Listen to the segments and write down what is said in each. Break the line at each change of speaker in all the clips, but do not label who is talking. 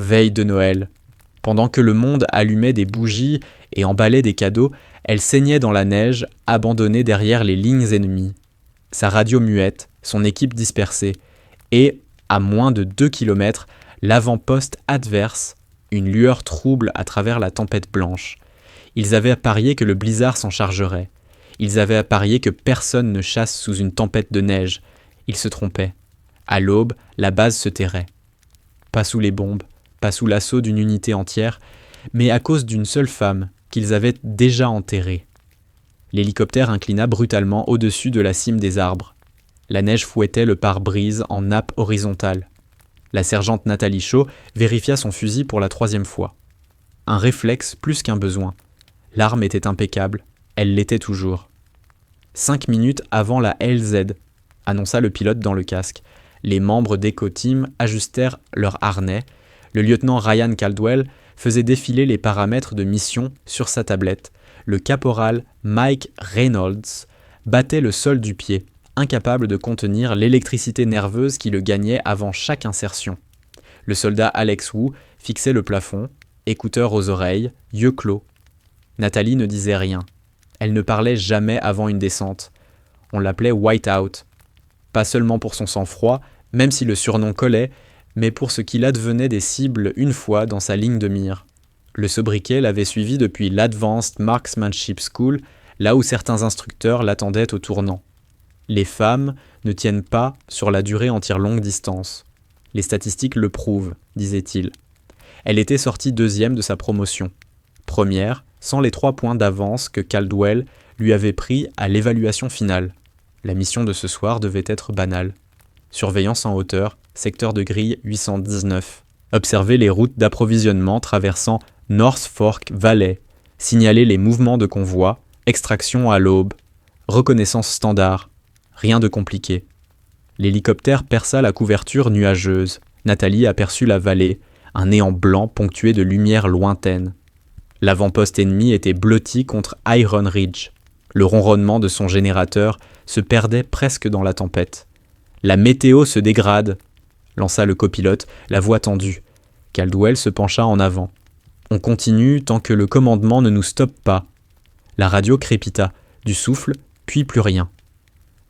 Veille de Noël. Pendant que le monde allumait des bougies et emballait des cadeaux, elle saignait dans la neige, abandonnée derrière les lignes ennemies. Sa radio muette, son équipe dispersée, et, à moins de 2 kilomètres, l'avant-poste adverse, une lueur trouble à travers la tempête blanche. Ils avaient parié que le blizzard s'en chargerait. Ils avaient parié que personne ne chasse sous une tempête de neige. Ils se trompaient. À l'aube, la base se tairait. Pas sous les bombes, pas sous l'assaut d'une unité entière, mais à cause d'une seule femme qu'ils avaient déjà enterrée. L'hélicoptère inclina brutalement au-dessus de la cime des arbres. La neige fouettait le pare-brise en nappe horizontale. La sergente Nathalie Shaw vérifia son fusil pour la 3e fois. Un réflexe plus qu'un besoin. L'arme était impeccable, elle l'était toujours. 5 minutes avant la LZ, annonça le pilote dans le casque. Les membres d'Echo Team ajustèrent leur harnais. Le lieutenant Ryan Caldwell faisait défiler les paramètres de mission sur sa tablette. Le caporal Mike Reynolds battait le sol du pied, incapable de contenir l'électricité nerveuse qui le gagnait avant chaque insertion. Le soldat Alex Wu fixait le plafond, écouteurs aux oreilles, yeux clos. Nathalie ne disait rien. Elle ne parlait jamais avant une descente. On l'appelait Whiteout. Pas seulement pour son sang-froid, même si le surnom collait, mais pour ce qu'il advenait des cibles une fois dans sa ligne de mire. Le sobriquet l'avait suivi depuis l'Advanced Marksmanship School, là où certains instructeurs l'attendaient au tournant. Les femmes ne tiennent pas sur la durée en tir longue distance. Les statistiques le prouvent, disait-il. Elle était sortie 2e de sa promotion. Première, sans les 3 points d'avance que Caldwell lui avait pris à l'évaluation finale. La mission de ce soir devait être banale. Surveillance en hauteur, secteur de grille 819. Observer les routes d'approvisionnement traversant North Fork Valley. Signaler les mouvements de convoi. Extraction à l'aube. Reconnaissance standard. Rien de compliqué. L'hélicoptère perça la couverture nuageuse. Nathalie aperçut la vallée, un néant blanc ponctué de lumières lointaines. L'avant-poste ennemi était blotti contre Iron Ridge. Le ronronnement de son générateur se perdait presque dans la tempête. « La météo se dégrade !» lança le copilote, la voix tendue. Caldwell se pencha en avant. « On continue tant que le commandement ne nous stoppe pas. » La radio crépita, du souffle, puis plus rien.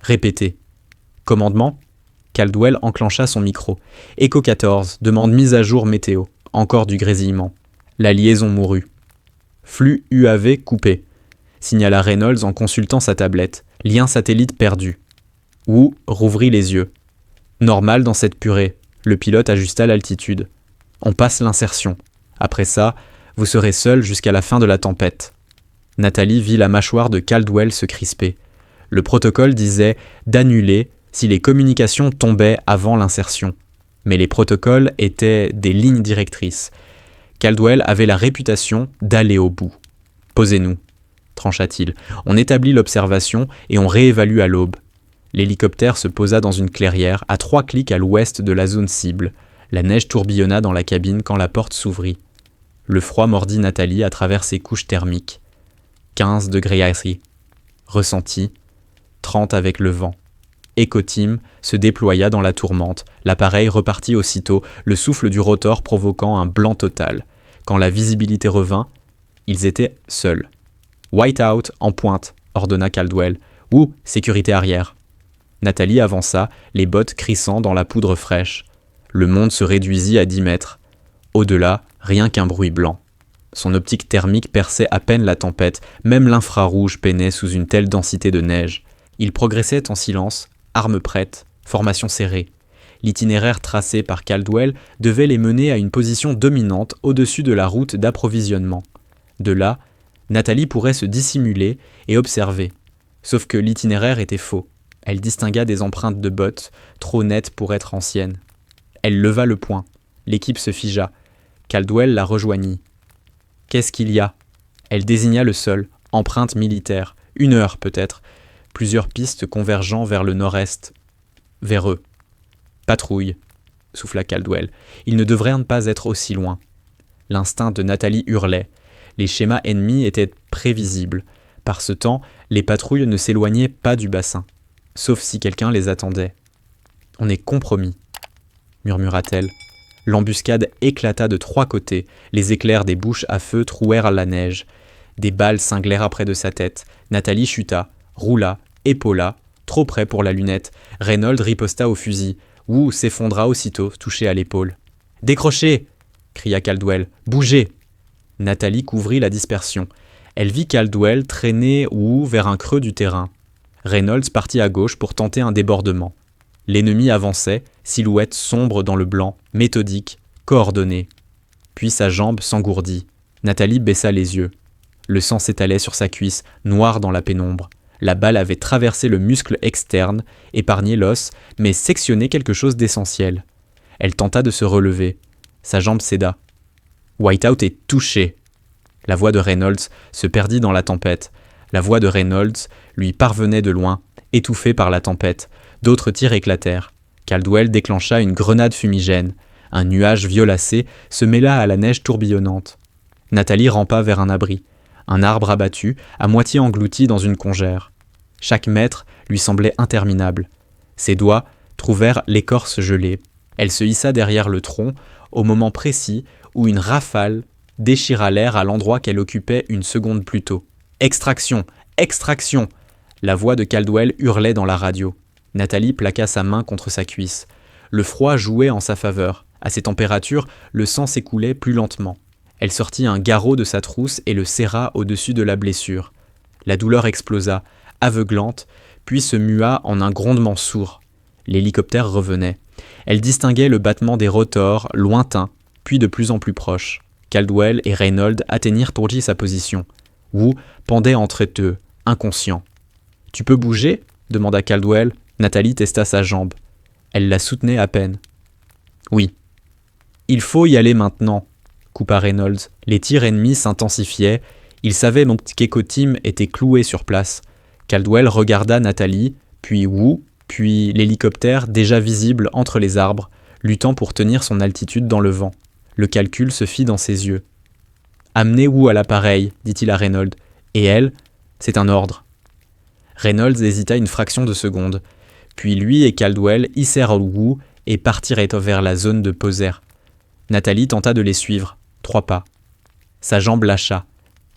Répétez. « Commandement ?» Caldwell enclencha son micro. « Echo 14, demande mise à jour météo. » Encore du grésillement. La liaison mourut. « Flux UAV coupé », signala Reynolds en consultant sa tablette. « Lien satellite perdu. » Wu rouvrit les yeux. « Normal dans cette purée. » Le pilote ajusta l'altitude. « On passe l'insertion. Après ça, vous serez seul jusqu'à la fin de la tempête. » Nathalie vit la mâchoire de Caldwell se crisper. Le protocole disait d'annuler si les communications tombaient avant l'insertion. Mais les protocoles étaient des lignes directrices. Caldwell avait la réputation d'aller au bout. « Posez-nous », trancha-t-il. « On établit l'observation et on réévalue à l'aube. » L'hélicoptère se posa dans une clairière, à 3 clics à l'ouest de la zone cible. La neige tourbillonna dans la cabine quand la porte s'ouvrit. Le froid mordit Nathalie à travers ses couches thermiques. 15 degrés ici. Ressenti. 30 avec le vent. Echo Team se déploya dans la tourmente. L'appareil repartit aussitôt, le souffle du rotor provoquant un blanc total. Quand la visibilité revint, ils étaient seuls. « Whiteout en pointe », ordonna Caldwell. « Ou sécurité arrière ». Nathalie avança, les bottes crissant dans la poudre fraîche. Le monde se réduisit à 10 mètres. Au-delà, rien qu'un bruit blanc. Son optique thermique perçait à peine la tempête, même l'infrarouge peinait sous une telle densité de neige. Il progressait en silence, armes prêtes, formation serrée. L'itinéraire tracé par Caldwell devait les mener à une position dominante au-dessus de la route d'approvisionnement. De là, Nathalie pourrait se dissimuler et observer. Sauf que l'itinéraire était faux. Elle distingua des empreintes de bottes, trop nettes pour être anciennes. Elle leva le poing. L'équipe se figea. Caldwell la rejoignit. « Qu'est-ce qu'il y a ?» Elle désigna le sol, empreinte militaire. 1 heure peut-être. Plusieurs pistes convergeant vers le nord-est. Vers eux. « Patrouille », souffla Caldwell. « Il ne devrait pas être aussi loin. » L'instinct de Nathalie hurlait. Les schémas ennemis étaient prévisibles. Par ce temps, les patrouilles ne s'éloignaient pas du bassin. Sauf si quelqu'un les attendait. « On est compromis », murmura-t-elle. L'embuscade éclata de 3 côtés, les éclairs des bouches à feu trouèrent la neige. Des balles cinglèrent près de sa tête. Nathalie chuta, roula, épaula, trop près pour la lunette. Reynolds riposta au fusil. Wu s'effondra aussitôt, touché à l'épaule. « Décrochez !» cria Caldwell. « Bougez !» Nathalie couvrit la dispersion. Elle vit Caldwell traîner Wu vers un creux du terrain. Reynolds partit à gauche pour tenter un débordement. L'ennemi avançait, silhouette sombre dans le blanc, méthodique, coordonnée. Puis sa jambe s'engourdit. Nathalie baissa les yeux. Le sang s'étalait sur sa cuisse, noir dans la pénombre. La balle avait traversé le muscle externe, épargné l'os, mais sectionné quelque chose d'essentiel. Elle tenta de se relever. Sa jambe céda. Whiteout est touché. La voix de Reynolds se perdit dans la tempête. La voix de Reynolds lui parvenait de loin, étouffée par la tempête. D'autres tirs éclatèrent. Caldwell déclencha une grenade fumigène. Un nuage violacé se mêla à la neige tourbillonnante. Nathalie rampa vers un abri. Un arbre abattu, à moitié englouti dans une congère. Chaque mètre lui semblait interminable. Ses doigts trouvèrent l'écorce gelée. Elle se hissa derrière le tronc, au moment précis où une rafale déchira l'air à l'endroit qu'elle occupait une seconde plus tôt. « Extraction! Extraction !» La voix de Caldwell hurlait dans la radio. Nathalie plaqua sa main contre sa cuisse. Le froid jouait en sa faveur. À ces températures, le sang s'écoulait plus lentement. Elle sortit un garrot de sa trousse et le serra au-dessus de la blessure. La douleur explosa, aveuglante, puis se mua en un grondement sourd. L'hélicoptère revenait. Elle distinguait le battement des rotors, lointain, puis de plus en plus proche. Caldwell et Reynolds atteignirent Tourji sa position. Wu pendait entre eux, inconscient. « Tu peux bouger ?» demanda Caldwell. Nathalie testa sa jambe. Elle la soutenait à peine. « Oui. »« Il faut y aller maintenant. » coupa Reynolds. Les tirs ennemis s'intensifiaient. Il savait qu'Echo Team était cloué sur place. Caldwell regarda Nathalie, puis Wu, puis l'hélicoptère déjà visible entre les arbres, luttant pour tenir son altitude dans le vent. Le calcul se fit dans ses yeux. « Amenez Wu à l'appareil, dit-il à Reynolds. Et elle, c'est un ordre. » Reynolds hésita une fraction de seconde. Puis lui et Caldwell hissèrent Wu et partirent vers la zone de Poser. Nathalie tenta de les suivre. 3 pas. Sa jambe lâcha.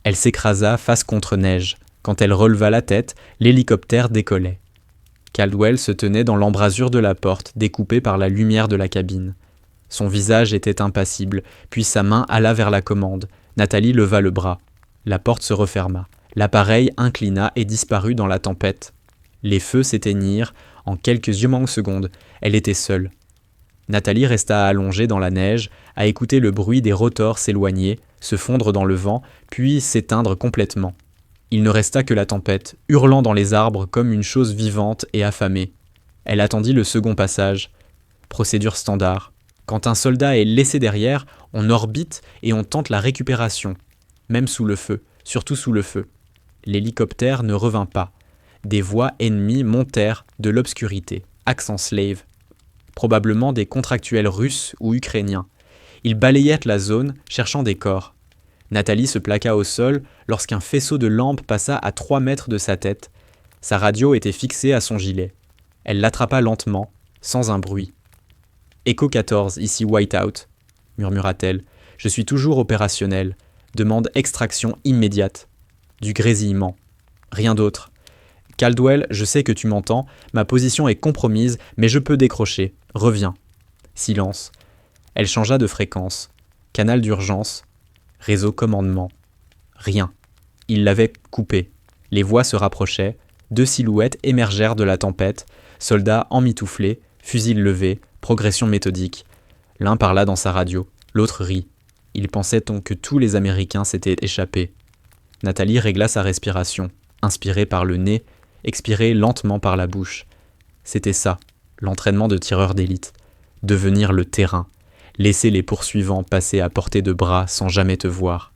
Elle s'écrasa face contre neige. Quand elle releva la tête, l'hélicoptère décollait. Caldwell se tenait dans l'embrasure de la porte, découpée par la lumière de la cabine. Son visage était impassible, puis sa main alla vers la commande. Nathalie leva le bras. La porte se referma. L'appareil inclina et disparut dans la tempête. Les feux s'éteignirent en quelques secondes. Elle était seule. Nathalie resta allongée dans la neige, à écouter le bruit des rotors s'éloigner, se fondre dans le vent, puis s'éteindre complètement. Il ne resta que la tempête, hurlant dans les arbres comme une chose vivante et affamée. Elle attendit le second passage. Procédure standard. Quand un soldat est laissé derrière, on orbite et on tente la récupération. Même sous le feu, surtout sous le feu. L'hélicoptère ne revint pas. Des voix ennemies montèrent de l'obscurité. Accent slave. Probablement des contractuels russes ou ukrainiens. Ils balayaient la zone, cherchant des corps. Nathalie se plaqua au sol lorsqu'un faisceau de lampes passa à 3 mètres de sa tête. Sa radio était fixée à son gilet. Elle l'attrapa lentement, sans un bruit. « Echo 14, ici Whiteout, » murmura-t-elle. « Je suis toujours opérationnel. Demande extraction immédiate. » Du grésillement. Rien d'autre. « Caldwell, je sais que tu m'entends. Ma position est compromise, mais je peux décrocher. Reviens. » Silence. Elle changea de fréquence. Canal d'urgence. Réseau commandement. Rien. Il l'avait coupé. Les voix se rapprochaient. 2 silhouettes émergèrent de la tempête. Soldats emmitouflés, fusils levés, progression méthodique. L'un parla dans sa radio, l'autre rit. Il pensait que tous les Américains s'étaient échappés. Nathalie régla sa respiration, inspirée par le nez, expirée lentement par la bouche. C'était ça, l'entraînement de tireur d'élite. Devenir le terrain. Laisser les poursuivants passer à portée de bras sans jamais te voir.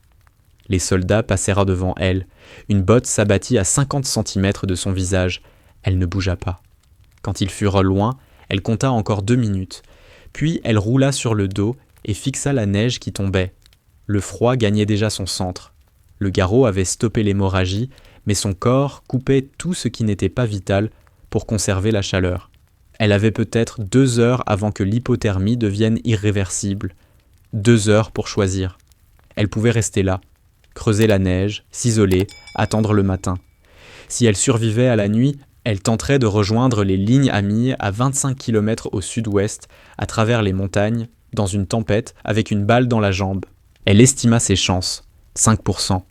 Les soldats passèrent devant elle. Une botte s'abattit à 50 centimètres de son visage. Elle ne bougea pas. Quand ils furent loin, elle compta encore 2 minutes. Puis elle roula sur le dos et fixa la neige qui tombait. Le froid gagnait déjà son centre. Le garrot avait stoppé l'hémorragie, mais son corps coupait tout ce qui n'était pas vital pour conserver la chaleur. Elle avait peut-être 2 heures avant que l'hypothermie devienne irréversible. 2 heures pour choisir. Elle pouvait rester là, creuser la neige, s'isoler, attendre le matin. Si elle survivait à la nuit, elle tenterait de rejoindre les lignes amies à 25 km au sud-ouest, à travers les montagnes, dans une tempête, avec une balle dans la jambe. Elle estima ses chances, 5%,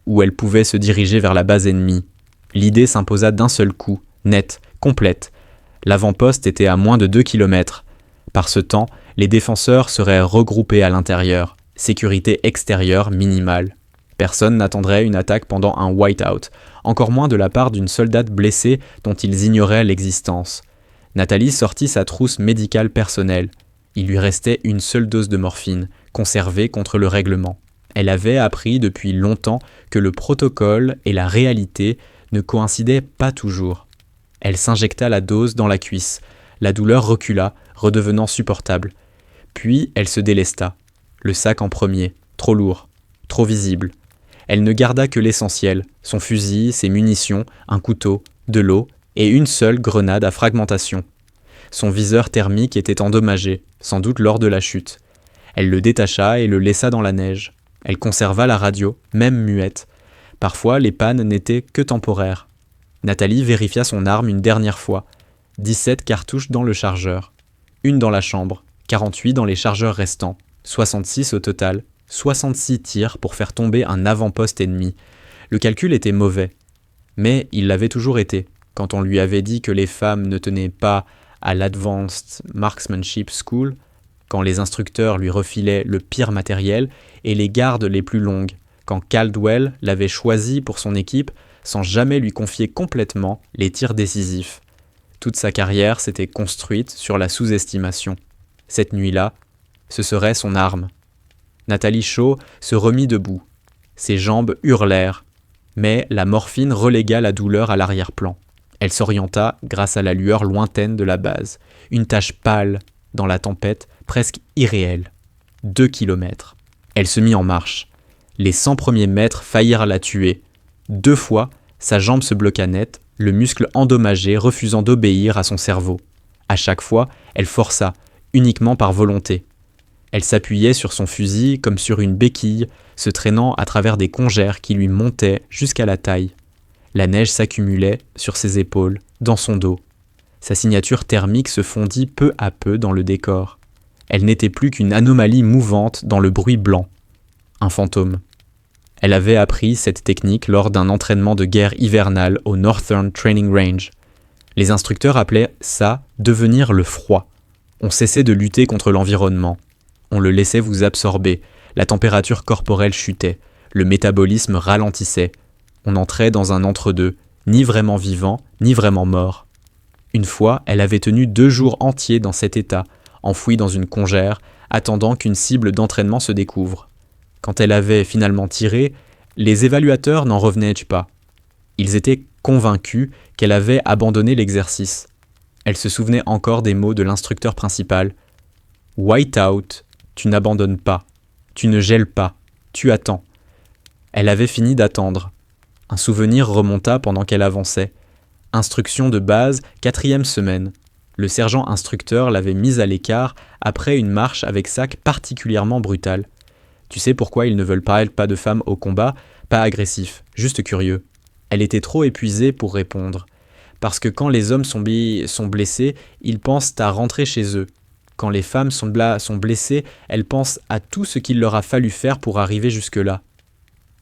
où elle pouvait se diriger vers la base ennemie. L'idée s'imposa d'un seul coup, nette, complète. L'avant-poste était à moins de 2 km. Par ce temps, les défenseurs seraient regroupés à l'intérieur. Sécurité extérieure minimale. Personne n'attendrait une attaque pendant un white-out, encore moins de la part d'une soldate blessée dont ils ignoraient l'existence. Nathalie sortit sa trousse médicale personnelle. Il lui restait une seule dose de morphine, conservée contre le règlement. Elle avait appris depuis longtemps que le protocole et la réalité ne coïncidaient pas toujours. Elle s'injecta la dose dans la cuisse. La douleur recula, redevenant supportable. Puis elle se délesta. Le sac en premier, trop lourd, trop visible. Elle ne garda que l'essentiel, son fusil, ses munitions, un couteau, de l'eau et une seule grenade à fragmentation. Son viseur thermique était endommagé, sans doute lors de la chute. Elle le détacha et le laissa dans la neige. Elle conserva la radio, même muette. Parfois, les pannes n'étaient que temporaires. Nathalie vérifia son arme une dernière fois. 17 cartouches dans le chargeur. Une dans la chambre, 48 dans les chargeurs restants. 66 au total. 66 tirs pour faire tomber un avant-poste ennemi. Le calcul était mauvais. Mais il l'avait toujours été, quand on lui avait dit que les femmes ne tenaient pas à l'Advanced Marksmanship School, quand les instructeurs lui refilaient le pire matériel et les gardes les plus longues, quand Caldwell l'avait choisi pour son équipe sans jamais lui confier complètement les tirs décisifs. Toute sa carrière s'était construite sur la sous-estimation. Cette nuit-là, ce serait son arme. Nathalie Shaw se remit debout. Ses jambes hurlèrent, mais la morphine relégua la douleur à l'arrière-plan. Elle s'orienta grâce à la lueur lointaine de la base, une tache pâle dans la tempête, presque irréelle. 2 kilomètres. Elle se mit en marche. Les 100 premiers mètres faillirent la tuer. 2 fois, sa jambe se bloqua net, le muscle endommagé refusant d'obéir à son cerveau. À chaque fois, elle força, uniquement par volonté. Elle s'appuyait sur son fusil comme sur une béquille, se traînant à travers des congères qui lui montaient jusqu'à la taille. La neige s'accumulait sur ses épaules, dans son dos. Sa signature thermique se fondit peu à peu dans le décor. Elle n'était plus qu'une anomalie mouvante dans le bruit blanc. Un fantôme. Elle avait appris cette technique lors d'un entraînement de guerre hivernal au Northern Training Range. Les instructeurs appelaient ça « devenir le froid ». On cessait de lutter contre l'environnement. On le laissait vous absorber. La température corporelle chutait. Le métabolisme ralentissait. On entrait dans un entre-deux, ni vraiment vivant, ni vraiment mort. Une fois, elle avait tenu 2 jours entiers dans cet état, enfouie dans une congère, attendant qu'une cible d'entraînement se découvre. Quand elle avait finalement tiré, les évaluateurs n'en revenaient pas. Ils étaient convaincus qu'elle avait abandonné l'exercice. Elle se souvenait encore des mots de l'instructeur principal. « White out, tu n'abandonnes pas, tu ne gèles pas, tu attends. » Elle avait fini d'attendre. Un souvenir remonta pendant qu'elle avançait. Instruction de base, 4e semaine. Le sergent instructeur l'avait mise à l'écart après une marche avec sac particulièrement brutale. Tu sais pourquoi ils ne veulent pas de femmes au combat, pas agressifs, juste curieux. Elle était trop épuisée pour répondre. Parce que quand les hommes sont blessés, ils pensent à rentrer chez eux. Quand les femmes sont blessées, elles pensent à tout ce qu'il leur a fallu faire pour arriver jusque-là.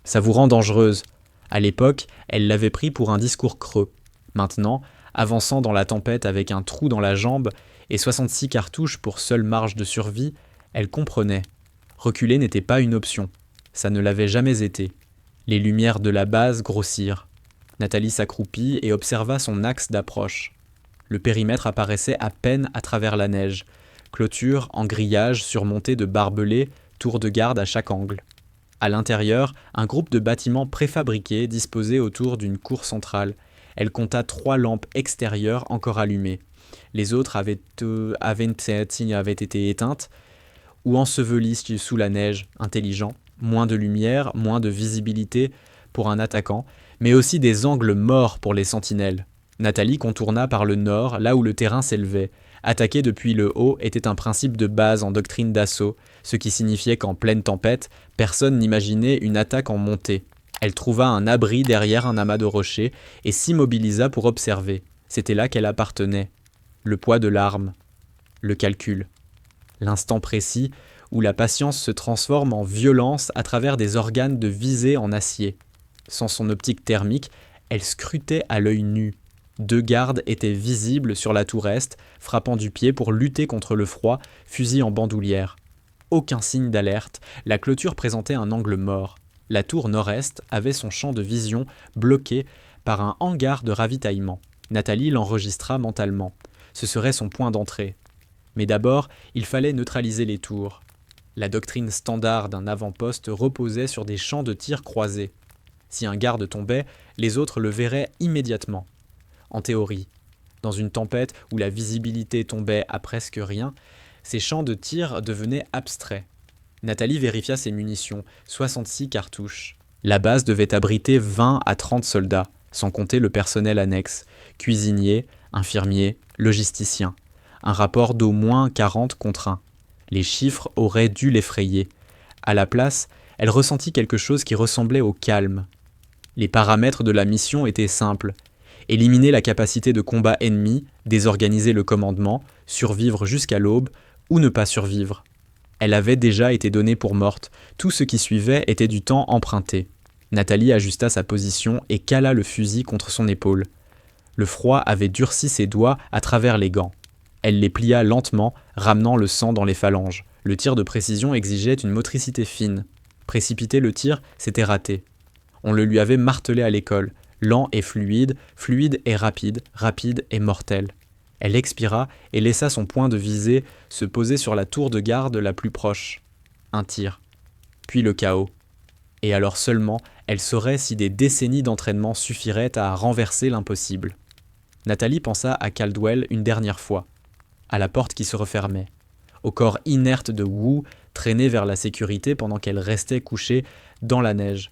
Ça vous rend dangereuse. À l'époque, elle l'avait pris pour un discours creux. Maintenant, avançant dans la tempête avec un trou dans la jambe et 66 cartouches pour seule marge de survie, elle comprenait. Reculer n'était pas une option. Ça ne l'avait jamais été. Les lumières de la base grossirent. Nathalie s'accroupit et observa son axe d'approche. Le périmètre apparaissait à peine à travers la neige. Clôture en grillage surmontée de barbelés, tours de garde à chaque angle. À l'intérieur, un groupe de bâtiments préfabriqués disposés autour d'une cour centrale. Elle compta 3 lampes extérieures encore allumées. Les autres avaient été éteintes ou ensevelies sous la neige, intelligent. Moins de lumière, moins de visibilité pour un attaquant, mais aussi des angles morts pour les sentinelles. Nathalie contourna par le nord, là où le terrain s'élevait. Attaquer depuis le haut était un principe de base en doctrine d'assaut, ce qui signifiait qu'en pleine tempête, personne n'imaginait une attaque en montée. Elle trouva un abri derrière un amas de rochers et s'immobilisa pour observer. C'était là qu'elle appartenait. Le poids de l'arme, le calcul. L'instant précis où la patience se transforme en violence à travers des organes de visée en acier. Sans son optique thermique, elle scrutait à l'œil nu. 2 gardes étaient visibles sur la tour est, frappant du pied pour lutter contre le froid, fusil en bandoulière. Aucun signe d'alerte, la clôture présentait un angle mort. La tour nord-est avait son champ de vision bloqué par un hangar de ravitaillement. Nathalie l'enregistra mentalement. Ce serait son point d'entrée. Mais d'abord, il fallait neutraliser les tours. La doctrine standard d'un avant-poste reposait sur des champs de tir croisés. Si un garde tombait, les autres le verraient immédiatement. En théorie, dans une tempête où la visibilité tombait à presque rien, ces champs de tir devenaient abstraits. Nathalie vérifia ses munitions, 66 cartouches. La base devait abriter 20 à 30 soldats, sans compter le personnel annexe, cuisiniers, infirmiers, logisticiens. Un rapport d'au moins 40 contre 1. Les chiffres auraient dû l'effrayer. À la place, elle ressentit quelque chose qui ressemblait au calme. Les paramètres de la mission étaient simples. Éliminer la capacité de combat ennemi, désorganiser le commandement, survivre jusqu'à l'aube, ou ne pas survivre. Elle avait déjà été donnée pour morte, tout ce qui suivait était du temps emprunté. Nathalie ajusta sa position et cala le fusil contre son épaule. Le froid avait durci ses doigts à travers les gants. Elle les plia lentement, ramenant le sang dans les phalanges. Le tir de précision exigeait une motricité fine. Précipiter le tir, c'était raté. On le lui avait martelé à l'école. Lent et fluide, fluide et rapide, rapide et mortel. Elle expira et laissa son point de visée se poser sur la tour de garde la plus proche. Un tir. Puis le chaos. Et alors seulement, elle saurait si des décennies d'entraînement suffiraient à renverser l'impossible. Nathalie pensa à Caldwell une dernière fois, à la porte qui se refermait, au corps inerte de Wu traîné vers la sécurité pendant qu'elle restait couchée dans la neige.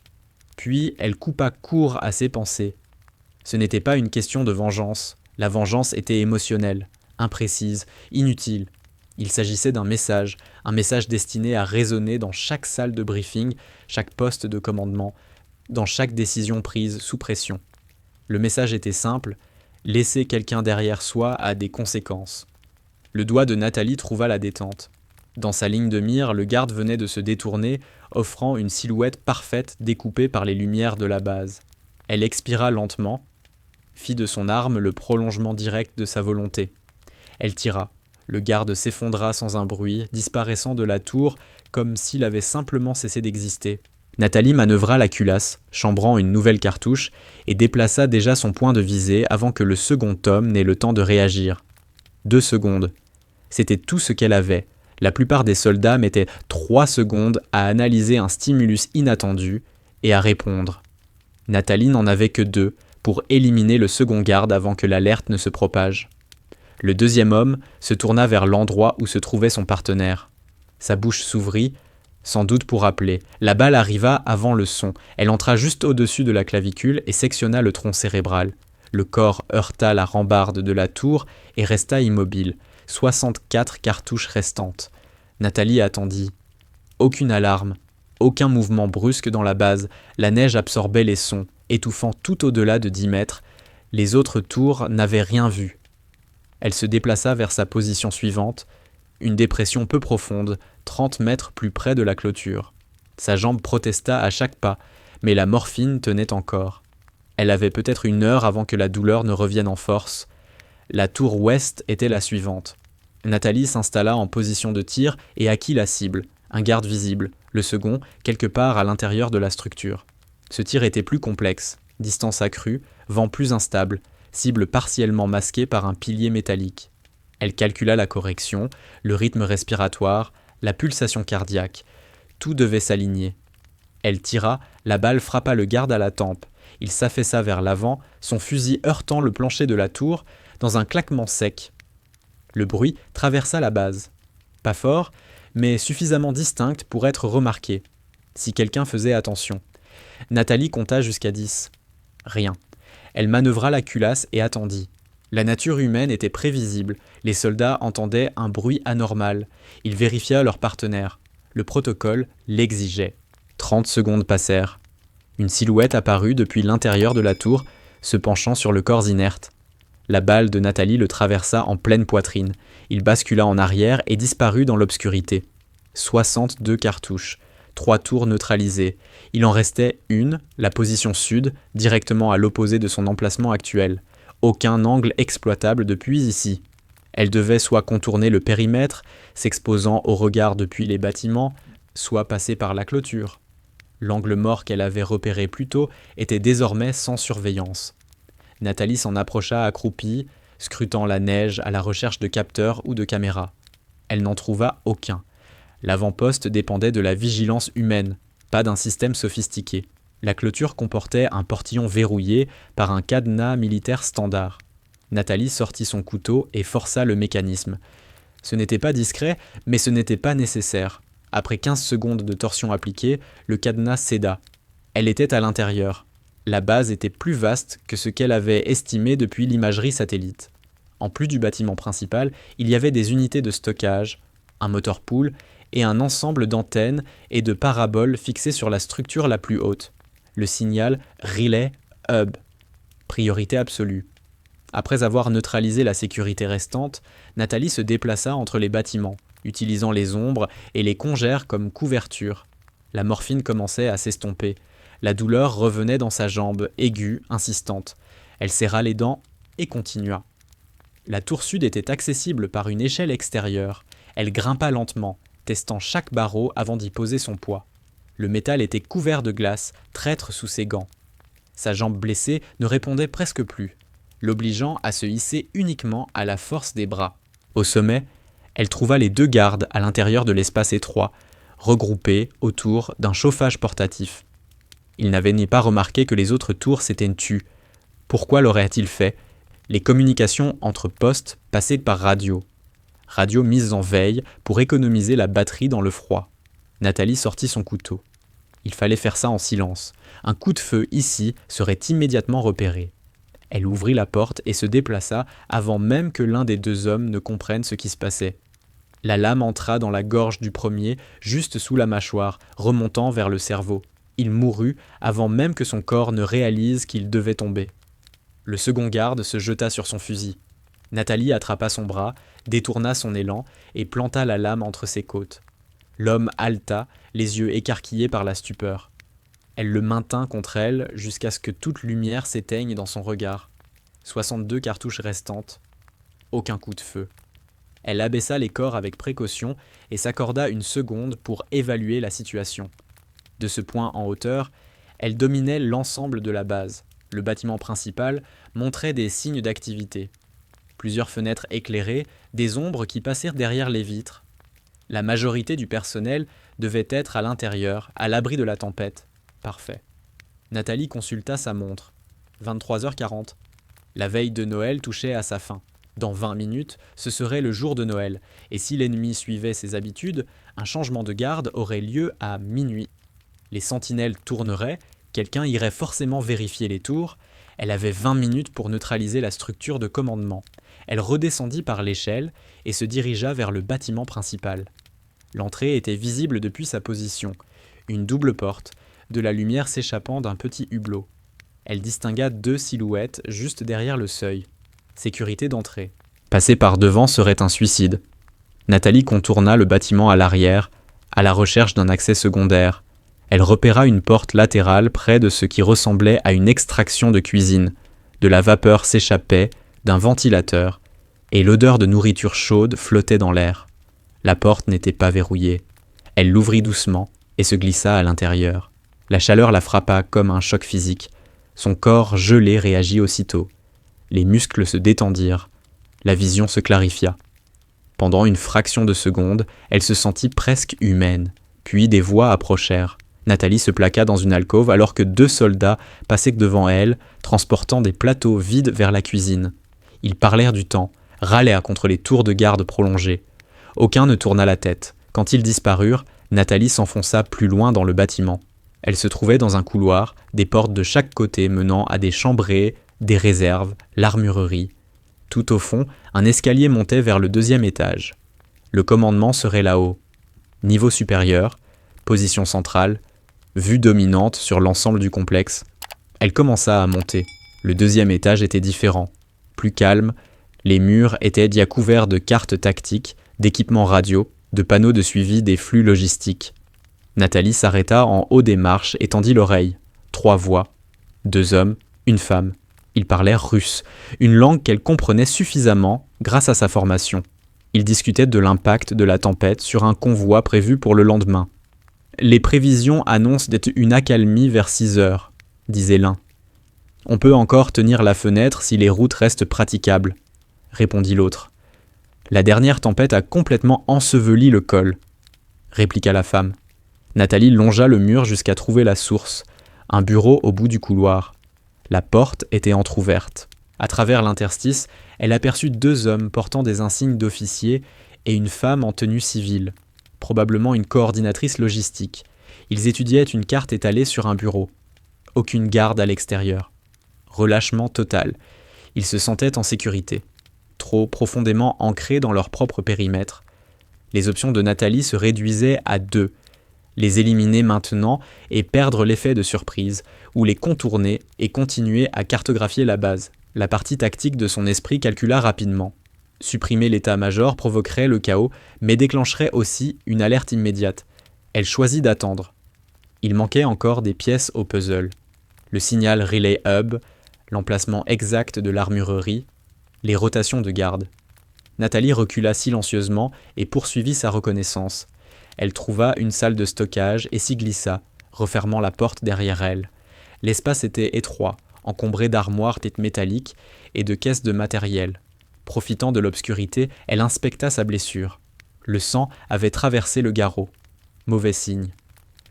Puis elle coupa court à ses pensées. Ce n'était pas une question de vengeance. La vengeance était émotionnelle, imprécise, inutile. Il s'agissait d'un message destiné à résonner dans chaque salle de briefing, chaque poste de commandement, dans chaque décision prise sous pression. Le message était simple, laisser quelqu'un derrière soi a des conséquences. Le doigt de Nathalie trouva la détente. Dans sa ligne de mire, le garde venait de se détourner, offrant une silhouette parfaite découpée par les lumières de la base. Elle expira lentement, fit de son arme le prolongement direct de sa volonté. Elle tira. Le garde s'effondra sans un bruit, disparaissant de la tour comme s'il avait simplement cessé d'exister. Nathalie manœuvra la culasse, chambrant une nouvelle cartouche, et déplaça déjà son point de visée avant que le second homme n'ait le temps de réagir. 2 secondes. C'était tout ce qu'elle avait. La plupart des soldats mettaient 3 secondes à analyser un stimulus inattendu et à répondre. Nathalie n'en avait que 2 pour éliminer le second garde avant que l'alerte ne se propage. Le deuxième homme se tourna vers l'endroit où se trouvait son partenaire. Sa bouche s'ouvrit, sans doute pour appeler. La balle arriva avant le son. Elle entra juste au-dessus de la clavicule et sectionna le tronc cérébral. Le corps heurta la rambarde de la tour et resta immobile. 64 cartouches restantes. Nathalie attendit. Aucune alarme, aucun mouvement brusque dans la base. La neige absorbait les sons, étouffant tout au-delà de 10 mètres. Les autres tours n'avaient rien vu. Elle se déplaça vers sa position suivante, une dépression peu profonde, 30 mètres plus près de la clôture. Sa jambe protesta à chaque pas, mais la morphine tenait encore. Elle avait peut-être 1 heure avant que la douleur ne revienne en force. La tour ouest était la suivante. Nathalie s'installa en position de tir et acquit la cible, un garde visible, le second, quelque part à l'intérieur de la structure. Ce tir était plus complexe, distance accrue, vent plus instable, cible partiellement masquée par un pilier métallique. Elle calcula la correction, le rythme respiratoire, la pulsation cardiaque. Tout devait s'aligner. Elle tira, la balle frappa le garde à la tempe. Il s'affaissa vers l'avant, son fusil heurtant le plancher de la tour, dans un claquement sec. Le bruit traversa la base. Pas fort, mais suffisamment distinct pour être remarqué, si quelqu'un faisait attention. Nathalie compta jusqu'à 10. Rien. Elle manœuvra la culasse et attendit. La nature humaine était prévisible, les soldats entendaient un bruit anormal. Ils vérifia leur partenaire. Le protocole l'exigeait. 30 secondes passèrent. Une silhouette apparut depuis l'intérieur de la tour, se penchant sur le corps inerte. La balle de Nathalie le traversa en pleine poitrine. Il bascula en arrière et disparut dans l'obscurité. 62 cartouches, 3 tours neutralisées. Il en restait une, la position sud, directement à l'opposé de son emplacement actuel. Aucun angle exploitable depuis ici. Elle devait soit contourner le périmètre, s'exposant au regard depuis les bâtiments, soit passer par la clôture. L'angle mort qu'elle avait repéré plus tôt était désormais sans surveillance. Nathalie s'en approcha accroupie, scrutant la neige à la recherche de capteurs ou de caméras. Elle n'en trouva aucun. L'avant-poste dépendait de la vigilance humaine, pas d'un système sophistiqué. La clôture comportait un portillon verrouillé par un cadenas militaire standard. Nathalie sortit son couteau et força le mécanisme. Ce n'était pas discret, mais ce n'était pas nécessaire. Après 15 secondes de torsion appliquée, le cadenas céda. Elle était à l'intérieur. La base était plus vaste que ce qu'elle avait estimé depuis l'imagerie satellite. En plus du bâtiment principal, il y avait des unités de stockage, un moteur pool et un ensemble d'antennes et de paraboles fixées sur la structure la plus haute. Le signal Relay Hub, priorité absolue. Après avoir neutralisé la sécurité restante, Nathalie se déplaça entre les bâtiments, utilisant les ombres et les congères comme couverture. La morphine commençait à s'estomper. La douleur revenait dans sa jambe, aiguë, insistante. Elle serra les dents et continua. La tour sud était accessible par une échelle extérieure. Elle grimpa lentement, testant chaque barreau avant d'y poser son poids. Le métal était couvert de glace, traître sous ses gants. Sa jambe blessée ne répondait presque plus, l'obligeant à se hisser uniquement à la force des bras. Au sommet, elle trouva les 2 gardes à l'intérieur de l'espace étroit, regroupés autour d'un chauffage portatif. Il n'avait ni pas remarqué que les autres tours s'étaient tues. Pourquoi l'aurait-il fait ? Les communications entre postes passaient par radio. Radio mise en veille pour économiser la batterie dans le froid. Nathalie sortit son couteau. Il fallait faire ça en silence. Un coup de feu ici serait immédiatement repéré. Elle ouvrit la porte et se déplaça avant même que l'un des 2 hommes ne comprenne ce qui se passait. La lame entra dans la gorge du premier, juste sous la mâchoire, remontant vers le cerveau. Il mourut avant même que son corps ne réalise qu'il devait tomber. Le second garde se jeta sur son fusil. Nathalie attrapa son bras, détourna son élan et planta la lame entre ses côtes. L'homme haleta, les yeux écarquillés par la stupeur. Elle le maintint contre elle jusqu'à ce que toute lumière s'éteigne dans son regard. 62 cartouches restantes. Aucun coup de feu. Elle abaissa les corps avec précaution et s'accorda une seconde pour évaluer la situation. De ce point en hauteur, elle dominait l'ensemble de la base. Le bâtiment principal montrait des signes d'activité. Plusieurs fenêtres éclairées, des ombres qui passèrent derrière les vitres. La majorité du personnel devait être à l'intérieur, à l'abri de la tempête. Parfait. Nathalie consulta sa montre. 23h40. La veille de Noël touchait à sa fin. Dans 20 minutes, ce serait le jour de Noël, et si l'ennemi suivait ses habitudes, un changement de garde aurait lieu à minuit. Les sentinelles tourneraient, quelqu'un irait forcément vérifier les tours. Elle avait 20 minutes pour neutraliser la structure de commandement. Elle redescendit par l'échelle et se dirigea vers le bâtiment principal. L'entrée était visible depuis sa position. Une double porte, de la lumière s'échappant d'un petit hublot. Elle distingua 2 silhouettes juste derrière le seuil. Sécurité d'entrée. Passer par devant serait un suicide. Nathalie contourna le bâtiment à l'arrière, à la recherche d'un accès secondaire. Elle repéra une porte latérale près de ce qui ressemblait à une extraction de cuisine. De la vapeur s'échappait d'un ventilateur, et l'odeur de nourriture chaude flottait dans l'air. La porte n'était pas verrouillée. Elle l'ouvrit doucement et se glissa à l'intérieur. La chaleur la frappa comme un choc physique. Son corps gelé réagit aussitôt. Les muscles se détendirent. La vision se clarifia. Pendant une fraction de seconde, elle se sentit presque humaine. Puis des voix approchèrent. Nathalie se plaqua dans une alcôve alors que 2 soldats passaient devant elle, transportant des plateaux vides vers la cuisine. Ils parlèrent du temps, râlèrent contre les tours de garde prolongées. Aucun ne tourna la tête. Quand ils disparurent, Nathalie s'enfonça plus loin dans le bâtiment. Elle se trouvait dans un couloir, des portes de chaque côté menant à des chambrées des réserves, l'armurerie. Tout au fond, un escalier montait vers le 2e étage. Le commandement serait là-haut. Niveau supérieur, position centrale, vue dominante sur l'ensemble du complexe. Elle commença à monter. Le 2e étage était différent, plus calme. Les murs étaient déjà couverts de cartes tactiques, d'équipements radio, de panneaux de suivi des flux logistiques. Nathalie s'arrêta en haut des marches et tendit l'oreille. 3 voix. 2 hommes, une femme. Ils parlèrent russe, une langue qu'elle comprenait suffisamment grâce à sa formation. Ils discutaient de l'impact de la tempête sur un convoi prévu pour le lendemain. Les prévisions annoncent d'être une accalmie vers 6 heures, disait l'un. On peut encore tenir la fenêtre si les routes restent praticables, répondit l'autre. La dernière tempête a complètement enseveli le col, répliqua la femme. Nathalie longea le mur jusqu'à trouver la source, un bureau au bout du couloir. La porte était entr'ouverte. À travers l'interstice, elle aperçut 2 hommes portant des insignes d'officier et une femme en tenue civile, probablement une coordinatrice logistique. Ils étudiaient une carte étalée sur un bureau. Aucune garde à l'extérieur. Relâchement total. Ils se sentaient en sécurité, trop profondément ancrés dans leur propre périmètre. Les options de Nathalie se réduisaient à 2. Les éliminer maintenant et perdre l'effet de surprise, ou les contourner et continuer à cartographier la base. La partie tactique de son esprit calcula rapidement. Supprimer l'état-major provoquerait le chaos, mais déclencherait aussi une alerte immédiate. Elle choisit d'attendre. Il manquait encore des pièces au puzzle. Le signal Relay Hub, l'emplacement exact de l'armurerie, les rotations de garde. Nathalie recula silencieusement et poursuivit sa reconnaissance. Elle trouva une salle de stockage et s'y glissa, refermant la porte derrière elle. L'espace était étroit, encombré d'armoires métalliques et de caisses de matériel. Profitant de l'obscurité, elle inspecta sa blessure. Le sang avait traversé le garrot. Mauvais signe.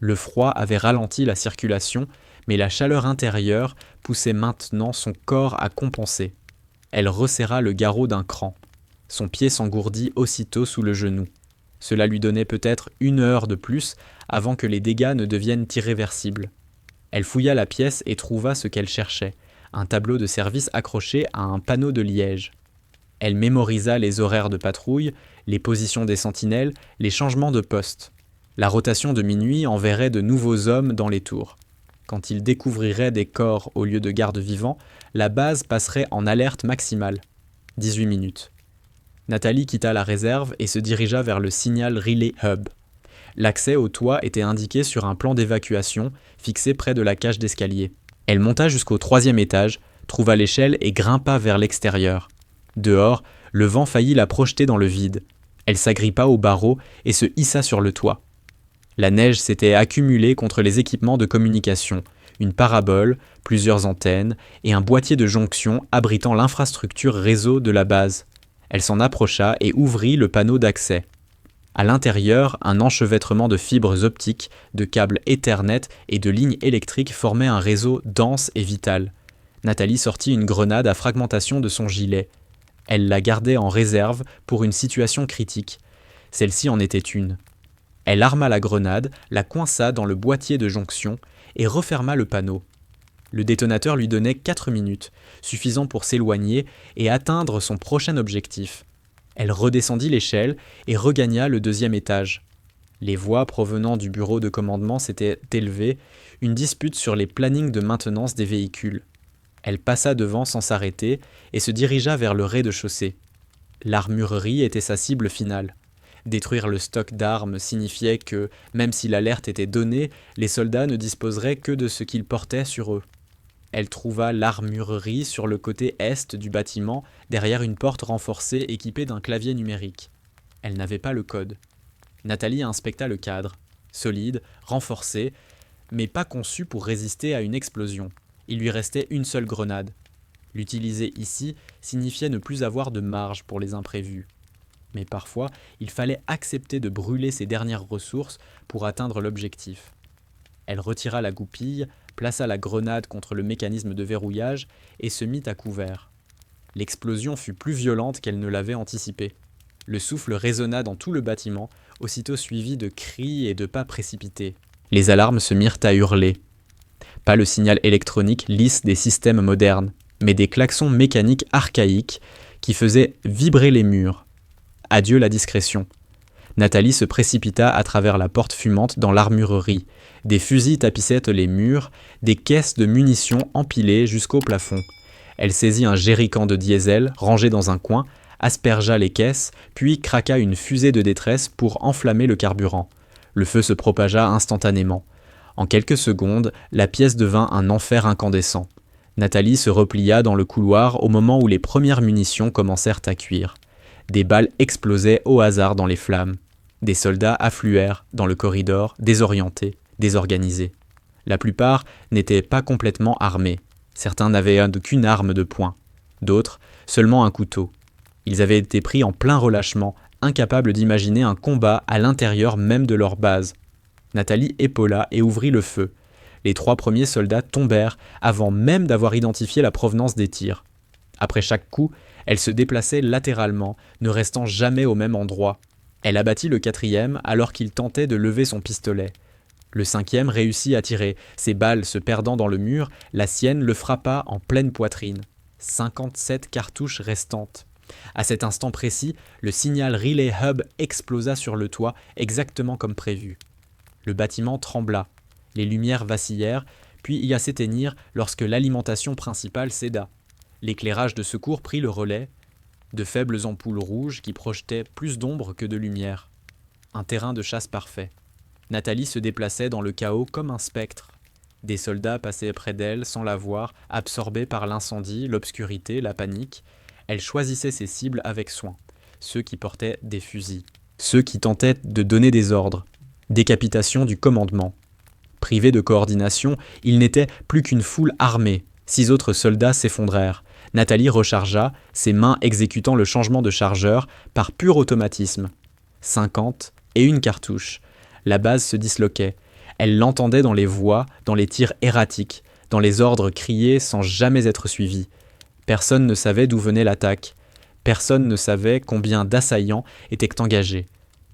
Le froid avait ralenti la circulation, mais la chaleur intérieure poussait maintenant son corps à compenser. Elle resserra le garrot d'un cran. Son pied s'engourdit aussitôt sous le genou. Cela lui donnait peut-être 1 heure de plus avant que les dégâts ne deviennent irréversibles. Elle fouilla la pièce et trouva ce qu'elle cherchait, un tableau de service accroché à un panneau de liège. Elle mémorisa les horaires de patrouille, les positions des sentinelles, les changements de poste. La rotation de minuit enverrait de nouveaux hommes dans les tours. Quand ils découvriraient des corps au lieu de gardes vivants, la base passerait en alerte maximale. 18 minutes. Nathalie quitta la réserve et se dirigea vers le signal Relay Hub. L'accès au toit était indiqué sur un plan d'évacuation fixé près de la cage d'escalier. Elle monta jusqu'au 3e étage, trouva l'échelle et grimpa vers l'extérieur. Dehors, le vent faillit la projeter dans le vide. Elle s'agrippa au barreau et se hissa sur le toit. La neige s'était accumulée contre les équipements de communication, une parabole, plusieurs antennes et un boîtier de jonction abritant l'infrastructure réseau de la base. Elle s'en approcha et ouvrit le panneau d'accès. À l'intérieur, un enchevêtrement de fibres optiques, de câbles Ethernet et de lignes électriques formait un réseau dense et vital. Nathalie sortit une grenade à fragmentation de son gilet. Elle la gardait en réserve pour une situation critique. Celle-ci en était une. Elle arma la grenade, la coinça dans le boîtier de jonction et referma le panneau. Le détonateur lui donnait 4 minutes, suffisant pour s'éloigner et atteindre son prochain objectif. Elle redescendit l'échelle et regagna le 2e étage. Les voix provenant du bureau de commandement s'étaient élevées, une dispute sur les plannings de maintenance des véhicules. Elle passa devant sans s'arrêter et se dirigea vers le rez-de-chaussée. L'armurerie était sa cible finale. Détruire le stock d'armes signifiait que, même si l'alerte était donnée, les soldats ne disposeraient que de ce qu'ils portaient sur eux. Elle trouva l'armurerie sur le côté est du bâtiment, derrière une porte renforcée équipée d'un clavier numérique. Elle n'avait pas le code. Nathalie inspecta le cadre. Solide, renforcé, mais pas conçu pour résister à une explosion. Il lui restait une seule grenade. L'utiliser ici signifiait ne plus avoir de marge pour les imprévus. Mais parfois, il fallait accepter de brûler ses dernières ressources pour atteindre l'objectif. Elle retira la goupille, plaça la grenade contre le mécanisme de verrouillage et se mit à couvert. L'explosion fut plus violente qu'elle ne l'avait anticipé. Le souffle résonna dans tout le bâtiment, aussitôt suivi de cris et de pas précipités. Les alarmes se mirent à hurler. Pas le signal électronique lisse des systèmes modernes. mais des klaxons mécaniques archaïques qui faisaient vibrer les murs. Adieu la discrétion. Nathalie se précipita à travers la porte fumante dans l'armurerie. Des fusils tapissaient les murs, des caisses de munitions empilées jusqu'au plafond. Elle saisit un jerrycan de diesel rangé dans un coin, aspergea les caisses, puis craqua une fusée de détresse pour enflammer le carburant. Le feu se propagea instantanément. En quelques secondes, la pièce devint un enfer incandescent. Nathalie se replia dans le couloir au moment où les premières munitions commencèrent à cuire. Des balles explosaient au hasard dans les flammes. Des soldats affluèrent dans le corridor, désorientés, désorganisés. La plupart n'étaient pas complètement armés. Certains n'avaient qu'une arme de poing, d'autres seulement un couteau. Ils avaient été pris en plein relâchement, incapables d'imaginer un combat à l'intérieur même de leur base. Nathalie épaula et ouvrit le feu. Les 3 premiers soldats tombèrent avant même d'avoir identifié la provenance des tirs. Après chaque coup, elle se déplaçait latéralement, ne restant jamais au même endroit. Elle abattit le 4e alors qu'il tentait de lever son pistolet. Le 5e réussit à tirer, ses balles se perdant dans le mur, la sienne le frappa en pleine poitrine. 57 cartouches restantes. À cet instant précis, le signal Relay Hub explosa sur le toit, exactement comme prévu. Le bâtiment trembla, les lumières vacillèrent, puis y s'éteignirent lorsque l'alimentation principale céda. L'éclairage de secours prit le relais, de faibles ampoules rouges qui projetaient plus d'ombre que de lumière. Un terrain de chasse parfait. Nathalie se déplaçait dans le chaos comme un spectre. Des soldats passaient près d'elle sans la voir, absorbés par l'incendie, l'obscurité, la panique. Elle choisissait ses cibles avec soin. Ceux qui portaient des fusils. Ceux qui tentaient de donner des ordres. Décapitation du commandement. Privé de coordination, il n'était plus qu'une foule armée. 6 autres soldats s'effondrèrent. Nathalie rechargea, ses mains exécutant le changement de chargeur par pur automatisme. 50 et une cartouche. La base se disloquait. Elle l'entendait dans les voix, dans les tirs erratiques, dans les ordres criés sans jamais être suivis. Personne ne savait d'où venait l'attaque. Personne ne savait combien d'assaillants étaient engagés.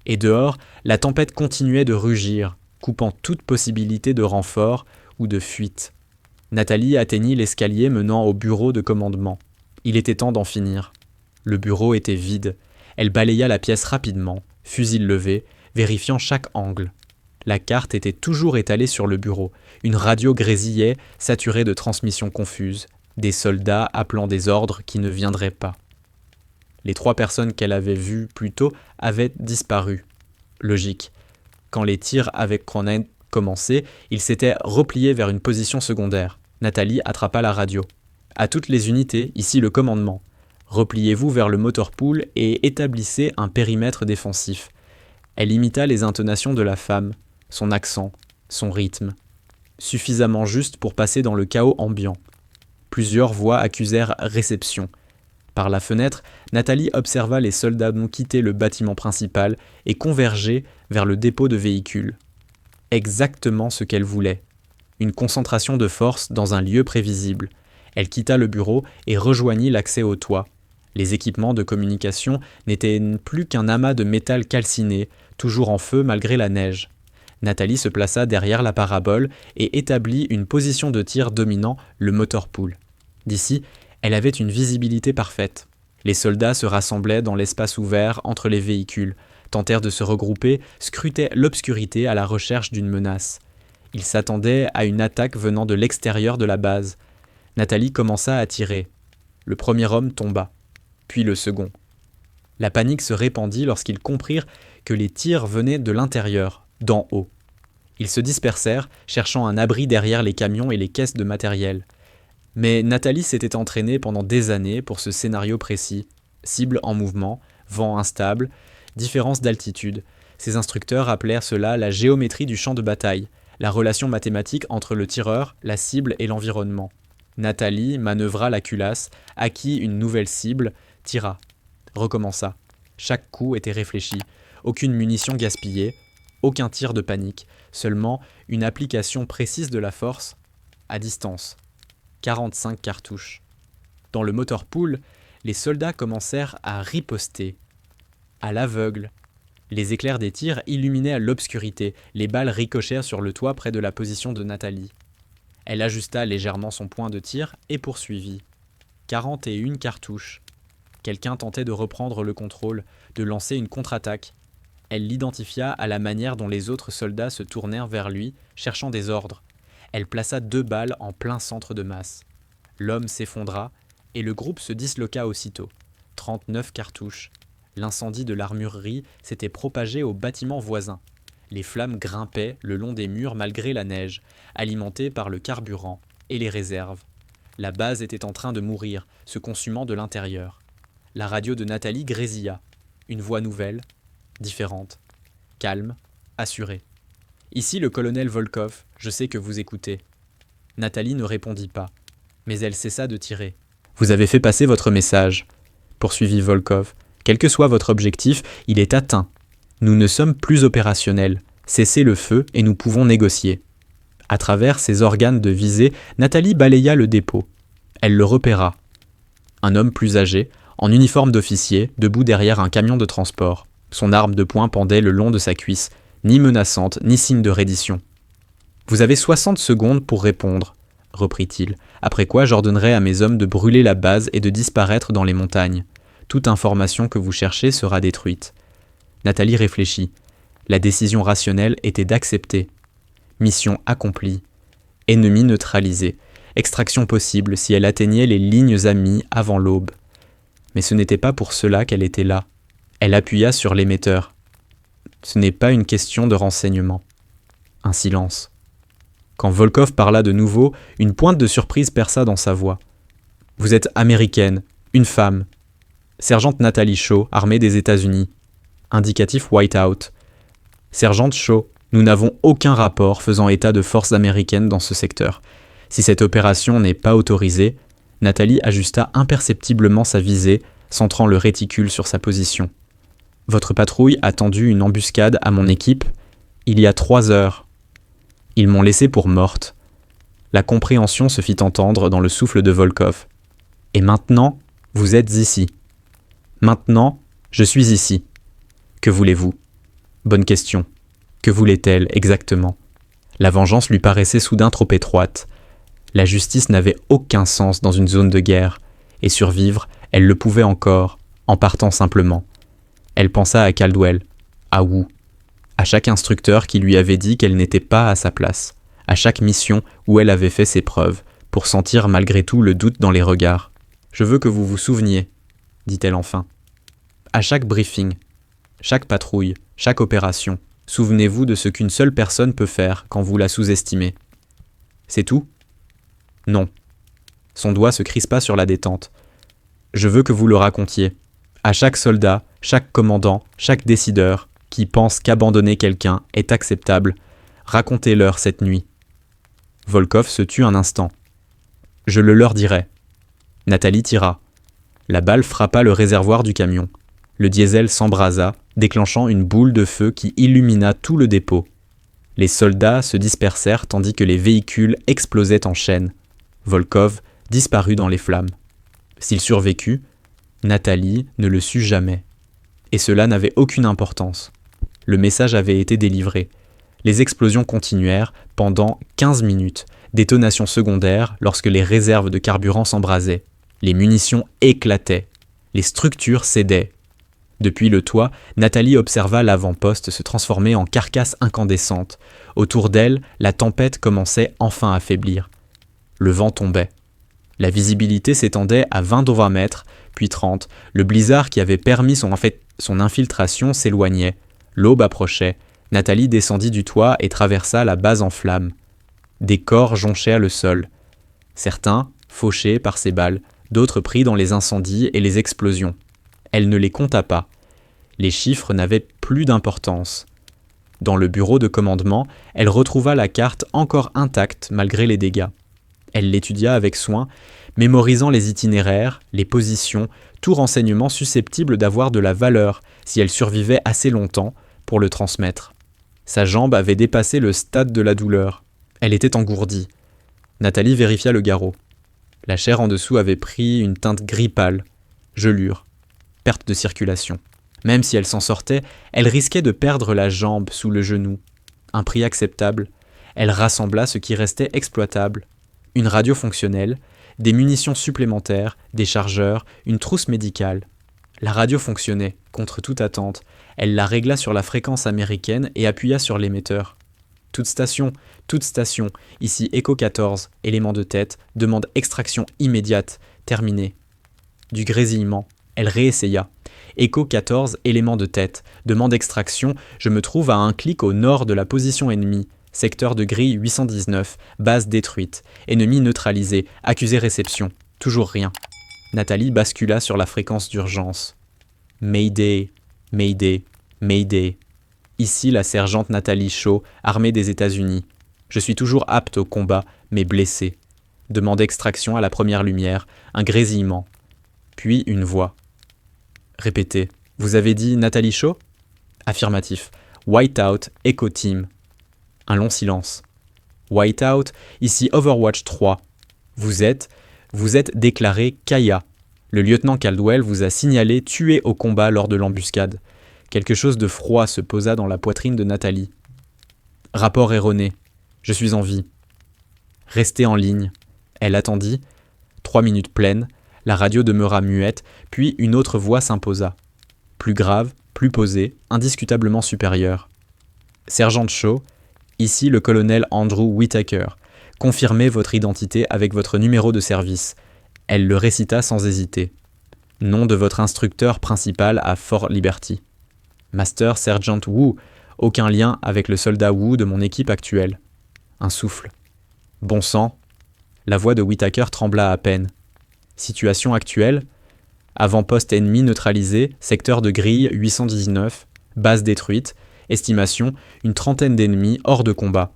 Et dehors, la tempête continuait de rugir, coupant toute possibilité de renfort ou de fuite. Nathalie atteignit l'escalier menant au bureau de commandement. Il était temps d'en finir. Le bureau était vide. Elle balaya la pièce rapidement, fusil levé, vérifiant chaque angle. La carte était toujours étalée sur le bureau. Une radio grésillait, saturée de transmissions confuses. Des soldats appelant des ordres qui ne viendraient pas. Les 3 personnes qu'elle avait vues plus tôt avaient disparu. Logique. Quand les tirs avec commencé, il s'était replié vers une position secondaire. Nathalie attrapa la radio. À toutes les unités, ici le commandement. Repliez-vous vers le motor pool et établissez un périmètre défensif. Elle imita les intonations de la femme, son accent, son rythme. Suffisamment juste pour passer dans le chaos ambiant. Plusieurs voix accusèrent réception. Par la fenêtre, Nathalie observa les soldats quitter le bâtiment principal et converger vers le dépôt de véhicules. Exactement ce qu'elle voulait. Une concentration de force dans un lieu prévisible. Elle quitta le bureau et rejoignit l'accès au toit. Les équipements de communication n'étaient plus qu'un amas de métal calciné, toujours en feu malgré la neige. Nathalie se plaça derrière la parabole et établit une position de tir dominant le motor pool. D'ici, elle avait une visibilité parfaite. Les soldats se rassemblaient dans l'espace ouvert entre les véhicules, tentèrent de se regrouper, scrutaient l'obscurité à la recherche d'une menace. Ils s'attendaient à une attaque venant de l'extérieur de la base. Nathalie commença à tirer. Le premier homme tomba, puis le second. La panique se répandit lorsqu'ils comprirent que les tirs venaient de l'intérieur, d'en haut. Ils se dispersèrent, cherchant un abri derrière les camions et les caisses de matériel. Mais Nathalie s'était entraînée pendant des années pour ce scénario précis. Cible en mouvement, vent instable, différence d'altitude. Ses instructeurs appelèrent cela la géométrie du champ de bataille, la relation mathématique entre le tireur, la cible et l'environnement. Nathalie manœuvra la culasse, acquit une nouvelle cible, tira, recommença. Chaque coup était réfléchi, aucune munition gaspillée, aucun tir de panique, seulement une application précise de la force à distance. 45 cartouches. Dans le motor pool, les soldats commencèrent à riposter, à l'aveugle. Les éclairs des tirs illuminaient à l'obscurité, les balles ricochèrent sur le toit près de la position de Nathalie. Elle ajusta légèrement son point de tir et poursuivit. 41 cartouches. Quelqu'un tentait de reprendre le contrôle, de lancer une contre-attaque. Elle l'identifia à la manière dont les autres soldats se tournèrent vers lui, cherchant des ordres. Elle plaça 2 balles en plein centre de masse. L'homme s'effondra, et le groupe se disloqua aussitôt. 39 cartouches. L'incendie de l'armurerie s'était propagé aux bâtiments voisins. Les flammes grimpaient le long des murs malgré la neige, alimentées par le carburant et les réserves. La base était en train de mourir, se consumant de l'intérieur. La radio de Nathalie grésilla. Une voix nouvelle, différente, calme, assurée. « Ici le colonel Volkov, je sais que vous écoutez. » Nathalie ne répondit pas, mais elle cessa de tirer. « Vous avez fait passer votre message, » poursuivit Volkov. « Quel que soit votre objectif, il est atteint. Nous ne sommes plus opérationnels. Cessez le feu et nous pouvons négocier. » À travers ses organes de visée, Nathalie balaya le dépôt. Elle le repéra. Un homme plus âgé, en uniforme d'officier, debout derrière un camion de transport. Son arme de poing pendait le long de sa cuisse, ni menaçante, ni signe de reddition. « Vous avez 60 secondes pour répondre, » reprit-il, après quoi j'ordonnerai à mes hommes de brûler la base et de disparaître dans les montagnes. Toute information que vous cherchez sera détruite. Nathalie réfléchit. La décision rationnelle était d'accepter. Mission accomplie. Ennemi neutralisé. Extraction possible si elle atteignait les lignes amies avant l'aube. Mais ce n'était pas pour cela qu'elle était là. Elle appuya sur l'émetteur. Ce n'est pas une question de renseignement. Un silence. Quand Volkov parla de nouveau, une pointe de surprise perça dans sa voix. « Vous êtes américaine, une femme. Sergente Nathalie Shaw, armée des États-Unis. » Indicatif Whiteout. « Sergente Shaw, nous n'avons aucun rapport faisant état de forces américaines dans ce secteur. Si cette opération n'est pas autorisée, Nathalie ajusta imperceptiblement sa visée, centrant le réticule sur sa position. « Votre patrouille a tendu une embuscade à mon équipe il y a 3 heures. Ils m'ont laissée pour morte. » La compréhension se fit entendre dans le souffle de Volkov. « Et maintenant, vous êtes ici. Maintenant, je suis ici. Que voulez-vous ? » Bonne question. Que voulait-elle exactement ? La vengeance lui paraissait soudain trop étroite. La justice n'avait aucun sens dans une zone de guerre, et survivre, elle le pouvait encore, en partant simplement. Elle pensa à Caldwell, à Wu, à chaque instructeur qui lui avait dit qu'elle n'était pas à sa place, à chaque mission où elle avait fait ses preuves, pour sentir malgré tout le doute dans les regards. « Je veux que vous vous souveniez, » dit-elle enfin. « À chaque briefing, chaque patrouille, chaque opération, souvenez-vous de ce qu'une seule personne peut faire quand vous la sous-estimez. C'est tout ? Non. » Son doigt se crispa sur la détente. « Je veux que vous le racontiez. À chaque soldat, chaque commandant, chaque décideur qui pense qu'abandonner quelqu'un est acceptable, racontez-leur cette nuit. » Volkov se tut un instant. « Je le leur dirai. » Nathalie tira. La balle frappa le réservoir du camion. Le diesel s'embrasa, déclenchant une boule de feu qui illumina tout le dépôt. Les soldats se dispersèrent tandis que les véhicules explosaient en chaîne. Volkov disparut dans les flammes. S'il survécut, Nathalie ne le sut jamais. Et cela n'avait aucune importance. Le message avait été délivré. Les explosions continuèrent pendant 15 minutes, détonation secondaire lorsque les réserves de carburant s'embrasaient. Les munitions éclataient. Les structures cédaient. Depuis le toit, Nathalie observa l'avant-poste se transformer en carcasse incandescente. Autour d'elle, la tempête commençait enfin à faiblir. Le vent tombait. La visibilité s'étendait à 20 mètres, puis 30. Le blizzard qui avait permis son infiltration s'éloignait. L'aube approchait. Nathalie descendit du toit et traversa la base en flammes. Des corps jonchèrent le sol. Certains, fauchés par ces balles, d'autres pris dans les incendies et les explosions. Elle ne les compta pas. Les chiffres n'avaient plus d'importance. Dans le bureau de commandement, elle retrouva la carte encore intacte malgré les dégâts. Elle l'étudia avec soin, mémorisant les itinéraires, les positions, tout renseignement susceptible d'avoir de la valeur si elle survivait assez longtemps pour le transmettre. Sa jambe avait dépassé le stade de la douleur. Elle était engourdie. Nathalie vérifia le garrot. La chair en dessous avait pris une teinte gris pâle. Gelure. Perte de circulation. Même si elle s'en sortait, elle risquait de perdre la jambe sous le genou. Un prix acceptable. Elle rassembla ce qui restait exploitable. Une radio fonctionnelle, des munitions supplémentaires, des chargeurs, une trousse médicale. La radio fonctionnait, contre toute attente. Elle la régla sur la fréquence américaine et appuya sur l'émetteur. Toute station, ici Echo 14, élément de tête, demande extraction immédiate, terminé. Du grésillement, elle réessaya. Echo 14, élément de tête, demande extraction, je me trouve à un clic au nord de la position ennemie. Secteur de grille 819, base détruite, ennemi neutralisé, accusé réception, toujours rien. Nathalie bascula sur la fréquence d'urgence. Mayday, Mayday, Mayday. Ici la sergente Nathalie Shaw, armée des États-Unis. Je suis toujours apte au combat, mais blessé. Demande extraction à la première lumière, un grésillement. Puis une voix. Répétez. Vous avez dit Nathalie Shaw ? Affirmatif. Whiteout, Echo Team. Un long silence. Whiteout, ici Overwatch 3. Vous êtes déclaré Kaya. Le lieutenant Caldwell vous a signalé tué au combat lors de l'embuscade. Quelque chose de froid se posa dans la poitrine de Nathalie. Rapport erroné. Je suis en vie. Restez en ligne. Elle attendit. 3 minutes pleines. La radio demeura muette, puis une autre voix s'imposa. Plus grave, plus posée, indiscutablement supérieure. Sergent Shaw, ici le colonel Andrew Whittaker. Confirmez votre identité avec votre numéro de service. Elle le récita sans hésiter. Nom de votre instructeur principal à Fort Liberty. Master Sergeant Wu, aucun lien avec le soldat Wu de mon équipe actuelle. Un souffle. Bon sang. La voix de Whittaker trembla à peine. Situation actuelle. Avant-poste ennemi neutralisé, secteur de grille 819, base détruite, estimation, une trentaine d'ennemis hors de combat.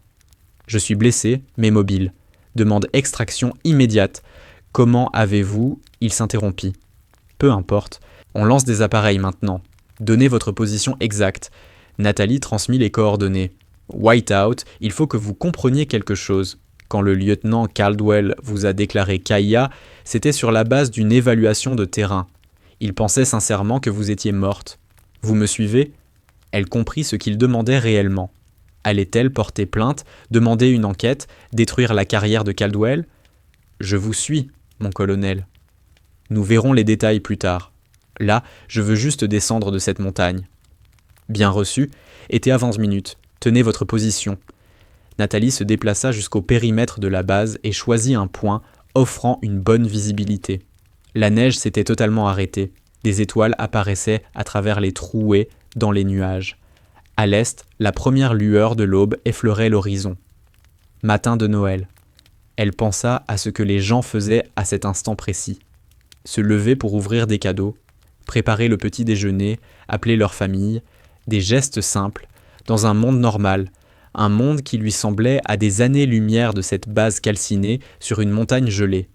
Je suis blessé, mais mobile. Demande extraction immédiate. Comment avez-vous ? Il s'interrompit. Peu importe. On lance des appareils maintenant. Donnez votre position exacte. Nathalie transmit les coordonnées. Whiteout, il faut que vous compreniez quelque chose. Quand le lieutenant Caldwell vous a déclaré Kaya, c'était sur la base d'une évaluation de terrain. Il pensait sincèrement que vous étiez morte. Vous me suivez ? Elle comprit ce qu'il demandait réellement. Allait-elle porter plainte, demander une enquête, détruire la carrière de Caldwell ? Je vous suis, mon colonel. Nous verrons les détails plus tard. Là, je veux juste descendre de cette montagne. Bien reçu, était à 20 minutes. Tenez votre position. Nathalie se déplaça jusqu'au périmètre de la base et choisit un point offrant une bonne visibilité. La neige s'était totalement arrêtée. Des étoiles apparaissaient à travers les trouées dans les nuages. À l'est, la première lueur de l'aube effleurait l'horizon. Matin de Noël. Elle pensa à ce que les gens faisaient à cet instant précis. Se lever pour ouvrir des cadeaux, préparer le petit déjeuner, appeler leur famille, des gestes simples, dans un monde normal, un monde qui lui semblait à des années-lumière de cette base calcinée sur une montagne gelée.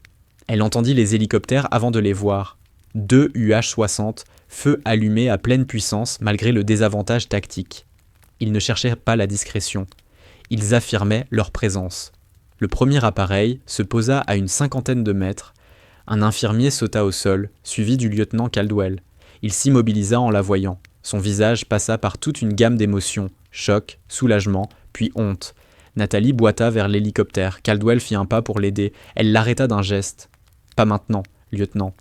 Elle entendit les hélicoptères avant de les voir. 2 UH-60, feu allumé à pleine puissance malgré le désavantage tactique. Ils ne cherchaient pas la discrétion. Ils affirmaient leur présence. Le premier appareil se posa à une 50aine de mètres. Un infirmier sauta au sol, suivi du lieutenant Caldwell. Il s'immobilisa en la voyant. Son visage passa par toute une gamme d'émotions, choc, soulagement, puis honte. Nathalie boita vers l'hélicoptère. Caldwell fit un pas pour l'aider. Elle l'arrêta d'un geste. « Pas maintenant, lieutenant. »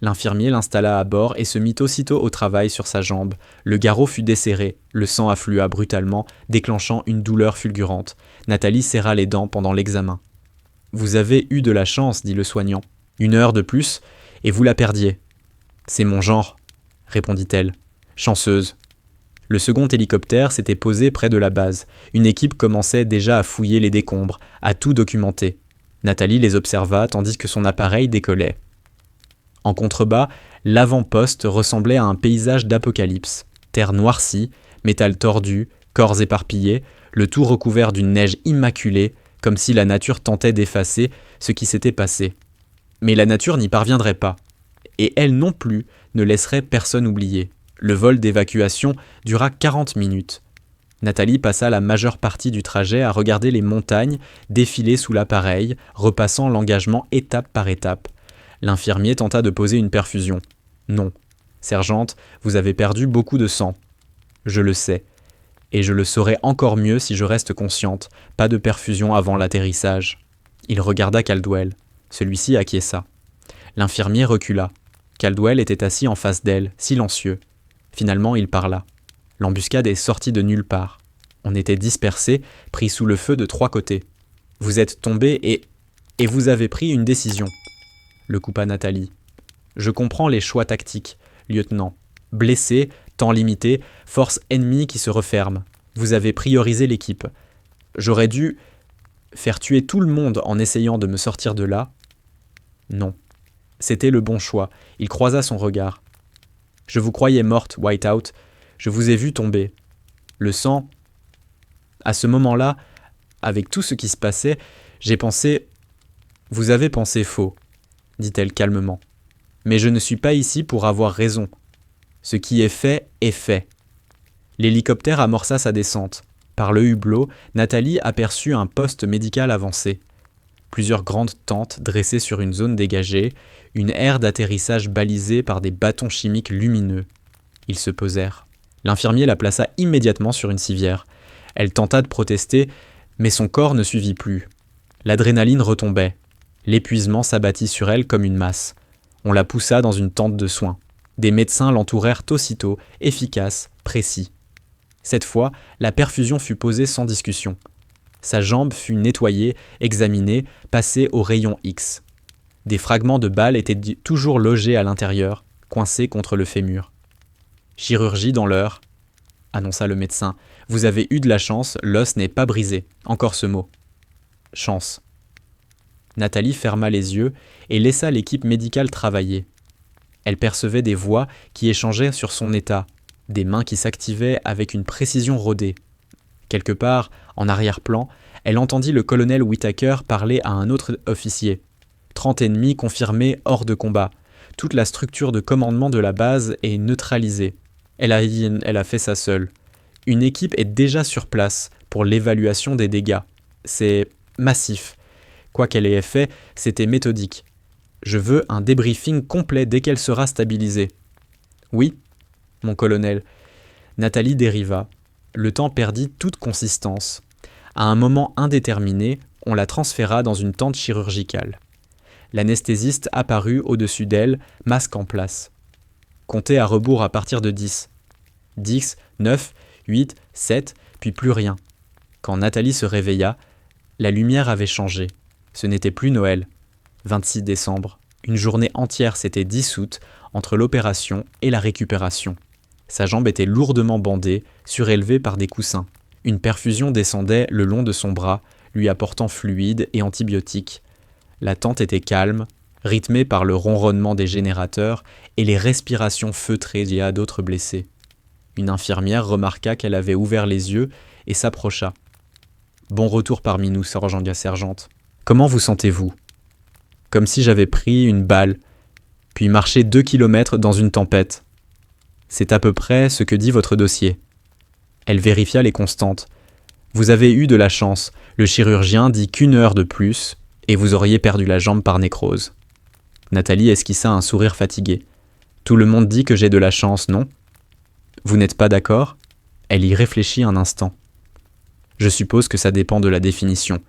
L'infirmier l'installa à bord et se mit aussitôt au travail sur sa jambe. Le garrot fut desserré, le sang afflua brutalement, déclenchant une douleur fulgurante. Nathalie serra les dents pendant l'examen. « Vous avez eu de la chance, dit le soignant. 1 heure de plus, et vous la perdiez. »« C'est mon genre, » répondit-elle. « Chanceuse. » Le second hélicoptère s'était posé près de la base. Une équipe commençait déjà à fouiller les décombres, à tout documenter. Nathalie les observa tandis que son appareil décollait. En contrebas, l'avant-poste ressemblait à un paysage d'apocalypse. Terre noircie, métal tordu, corps éparpillés, le tout recouvert d'une neige immaculée, comme si la nature tentait d'effacer ce qui s'était passé. Mais la nature n'y parviendrait pas. Et elle non plus ne laisserait personne oublier. Le vol d'évacuation dura 40 minutes. Nathalie passa la majeure partie du trajet à regarder les montagnes défiler sous l'appareil, repassant l'engagement étape par étape. L'infirmier tenta de poser une perfusion. « Non. Sergente, vous avez perdu beaucoup de sang. »« Je le sais. Et je le saurai encore mieux si je reste consciente. Pas de perfusion avant l'atterrissage. » Il regarda Caldwell. Celui-ci acquiesça. L'infirmier recula. Caldwell était assis en face d'elle, silencieux. Finalement, il parla. L'embuscade est sortie de nulle part. On était dispersés, pris sous le feu de 3 côtés. Vous êtes tombés et vous avez pris une décision, le coupa Nathalie. Je comprends les choix tactiques, lieutenant. Blessé, temps limité, force ennemie qui se referme. Vous avez priorisé l'équipe. J'aurais dû faire tuer tout le monde en essayant de me sortir de là. Non. C'était le bon choix. Il croisa son regard. Je vous croyais morte, Whiteout. Je vous ai vu tomber. Le sang... À ce moment-là, avec tout ce qui se passait, j'ai pensé... Vous avez pensé faux, dit-elle calmement. Mais je ne suis pas ici pour avoir raison. Ce qui est fait est fait. L'hélicoptère amorça sa descente. Par le hublot, Nathalie aperçut un poste médical avancé. Plusieurs grandes tentes dressées sur une zone dégagée, une aire d'atterrissage balisée par des bâtons chimiques lumineux. Ils se posèrent. L'infirmier la plaça immédiatement sur une civière. Elle tenta de protester, mais son corps ne suivit plus. L'adrénaline retombait. L'épuisement s'abattit sur elle comme une masse. On la poussa dans une tente de soins. Des médecins l'entourèrent aussitôt, efficaces, précis. Cette fois, la perfusion fut posée sans discussion. Sa jambe fut nettoyée, examinée, passée au rayon X. Des fragments de balles étaient toujours logés à l'intérieur, coincés contre le fémur. « Chirurgie dans l'heure », annonça le médecin. « Vous avez eu de la chance, l'os n'est pas brisé. » Encore ce mot. « Chance ». Nathalie ferma les yeux et laissa l'équipe médicale travailler. Elle percevait des voix qui échangeaient sur son état, des mains qui s'activaient avec une précision rodée. Quelque part, en arrière-plan, elle entendit le colonel Whittaker parler à un autre officier. 30 ennemis confirmés hors de combat. Toute la structure de commandement de la base est neutralisée. Elle a fait ça seule. Une équipe est déjà sur place pour l'évaluation des dégâts. C'est massif. Quoi qu'elle ait fait, c'était méthodique. Je veux un débriefing complet dès qu'elle sera stabilisée. Oui, mon colonel. Nathalie dériva. Le temps perdit toute consistance. À un moment indéterminé, on la transféra dans une tente chirurgicale. L'anesthésiste apparut au-dessus d'elle, masque en place. Comptez à rebours à partir de 10. 10, 9, 8, 7, puis plus rien. Quand Nathalie se réveilla, la lumière avait changé. Ce n'était plus Noël. 26 décembre. Une journée entière s'était dissoute entre l'opération et la récupération. Sa jambe était lourdement bandée, surélevée par des coussins. Une perfusion descendait le long de son bras, lui apportant fluides et antibiotiques. La tente était calme, rythmée par le ronronnement des générateurs et les respirations feutrées d'autres blessés. Une infirmière remarqua qu'elle avait ouvert les yeux et s'approcha. « Bon retour parmi nous, sergente. Comment vous sentez-vous » Comme si j'avais pris une balle, puis marché 2 kilomètres dans une tempête. C'est à peu près ce que dit votre dossier. Elle vérifia les constantes. Vous avez eu de la chance. Le chirurgien dit qu'1 heure de plus, et vous auriez perdu la jambe par nécrose. Nathalie esquissa un sourire fatigué. Tout le monde dit que j'ai de la chance, non ? Vous n'êtes pas d'accord ? Elle y réfléchit un instant. Je suppose que ça dépend de la définition.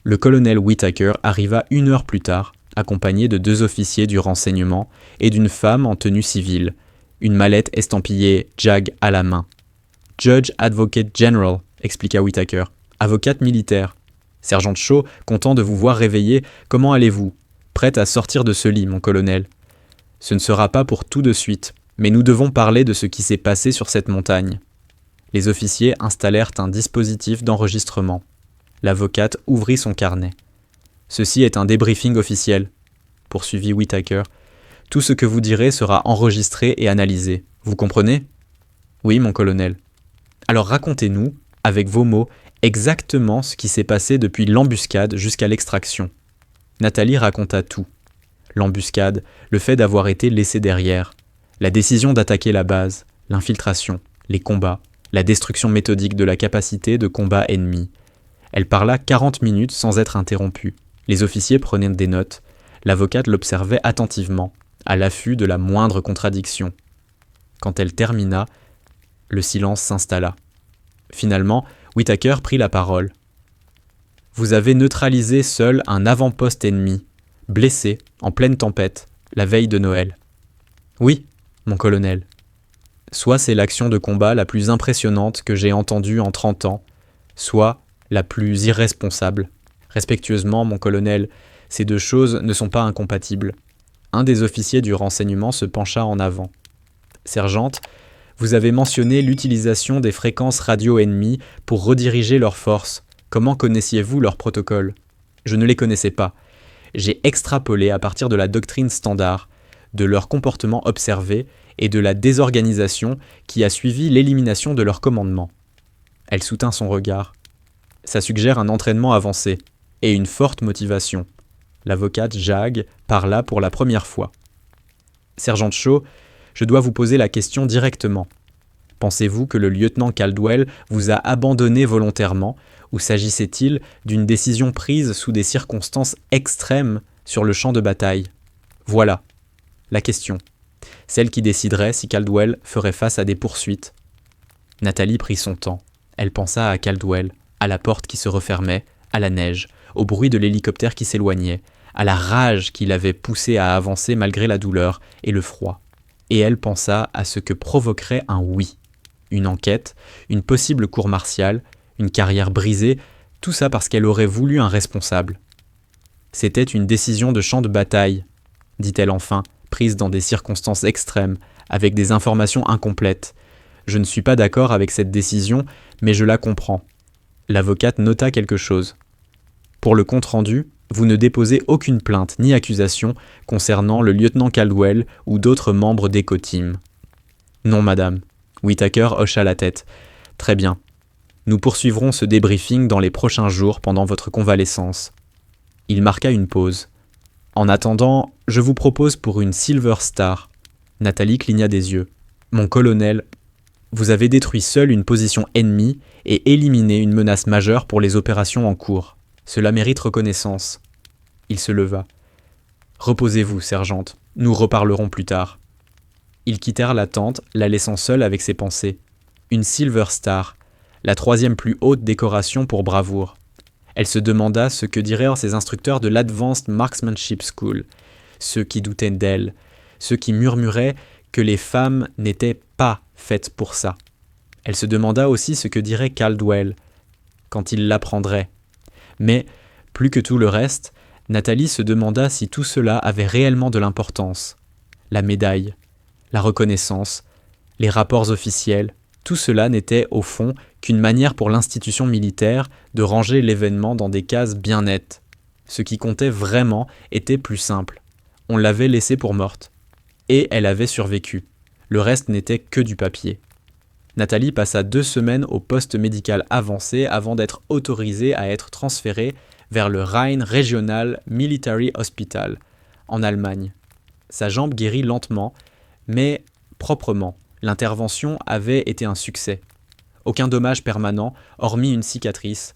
Le colonel Whittaker arriva 1 heure plus tard, accompagné de 2 officiers du renseignement et d'une femme en tenue civile, une mallette estampillée « JAG » à la main. « Judge Advocate General », expliqua Whittaker, « avocate militaire. Sergent Shaw, content de vous voir réveillé, comment allez-vous ? Prête à sortir de ce lit, mon colonel. Ce ne sera pas pour tout de suite, mais nous devons parler de ce qui s'est passé sur cette montagne. » Les officiers installèrent un dispositif d'enregistrement. L'avocate ouvrit son carnet. « Ceci est un débriefing officiel, » poursuivit Whittaker. « Tout ce que vous direz sera enregistré et analysé. Vous comprenez ? » ?»« Oui, mon colonel. »« Alors racontez-nous, avec vos mots, exactement ce qui s'est passé depuis l'embuscade jusqu'à l'extraction. » Nathalie raconta tout. L'embuscade, le fait d'avoir été laissée derrière, la décision d'attaquer la base, l'infiltration, les combats, la destruction méthodique de la capacité de combat ennemie. Elle parla 40 minutes sans être interrompue. Les officiers prenaient des notes. L'avocate l'observait attentivement, à l'affût de la moindre contradiction. Quand elle termina, le silence s'installa. Finalement, Whittaker prit la parole. « Vous avez neutralisé seul un avant-poste ennemi, blessé, en pleine tempête, la veille de Noël. Oui, mon colonel. Soit c'est l'action de combat la plus impressionnante que j'ai entendue en 30 ans, soit la plus irresponsable. Respectueusement, mon colonel, ces deux choses ne sont pas incompatibles. Un des officiers du renseignement se pencha en avant. Sergente, vous avez mentionné l'utilisation des fréquences radio ennemies pour rediriger leurs forces. Comment connaissiez-vous leur protocole ? Je ne les connaissais pas. J'ai extrapolé à partir de la doctrine standard, de leur comportement observé et de la désorganisation qui a suivi l'élimination de leur commandement. Elle soutint son regard. Ça suggère un entraînement avancé et une forte motivation. L'avocate Jagg parla pour la première fois. Sergent Shaw, je dois vous poser la question directement. Pensez-vous que le lieutenant Caldwell vous a abandonné volontairement ou s'agissait-il d'une décision prise sous des circonstances extrêmes sur le champ de bataille ? Voilà la question. Celle qui déciderait si Caldwell ferait face à des poursuites. Nathalie prit son temps. Elle pensa à Caldwell, à la porte qui se refermait, à la neige, au bruit de l'hélicoptère qui s'éloignait, à la rage qui l'avait poussé à avancer malgré la douleur et le froid. Et elle pensa à ce que provoquerait un oui. Une enquête, une possible cour martiale, une carrière brisée, tout ça parce qu'elle aurait voulu un responsable. C'était une décision de champ de bataille, dit-elle enfin, prise dans des circonstances extrêmes, avec des informations incomplètes. Je ne suis pas d'accord avec cette décision, mais je la comprends. L'avocate nota quelque chose. Pour le compte-rendu, vous ne déposez aucune plainte ni accusation concernant le lieutenant Caldwell ou d'autres membres d'Eco-Team. Non, madame. Whittaker hocha la tête. Très bien. Nous poursuivrons ce débriefing dans les prochains jours pendant votre convalescence. Il marqua une pause. En attendant, je vous propose pour une Silver Star. Nathalie cligna des yeux. Mon colonel, vous avez détruit seul une position ennemie et éliminé une menace majeure pour les opérations en cours. Cela mérite reconnaissance. Il se leva. Reposez-vous, sergente. Nous reparlerons plus tard. Ils quittèrent la tente, la laissant seule avec ses pensées. Une Silver Star, la 3e plus haute décoration pour bravoure. Elle se demanda ce que diraient ses instructeurs de l'Advanced Marksmanship School, ceux qui doutaient d'elle, ceux qui murmuraient que les femmes n'étaient pas faites pour ça. Elle se demanda aussi ce que dirait Caldwell quand il l'apprendrait. Mais, plus que tout le reste, Nathalie se demanda si tout cela avait réellement de l'importance. La médaille, la reconnaissance, les rapports officiels, tout cela n'était au fond qu'une manière pour l'institution militaire de ranger l'événement dans des cases bien nettes. Ce qui comptait vraiment était plus simple. On l'avait laissée pour morte. Et elle avait survécu. Le reste n'était que du papier. Nathalie passa 2 semaines au poste médical avancé avant d'être autorisée à être transférée vers le Rhine Regional Military Hospital, en Allemagne. Sa jambe guérit lentement, mais proprement. L'intervention avait été un succès. Aucun dommage permanent, hormis une cicatrice.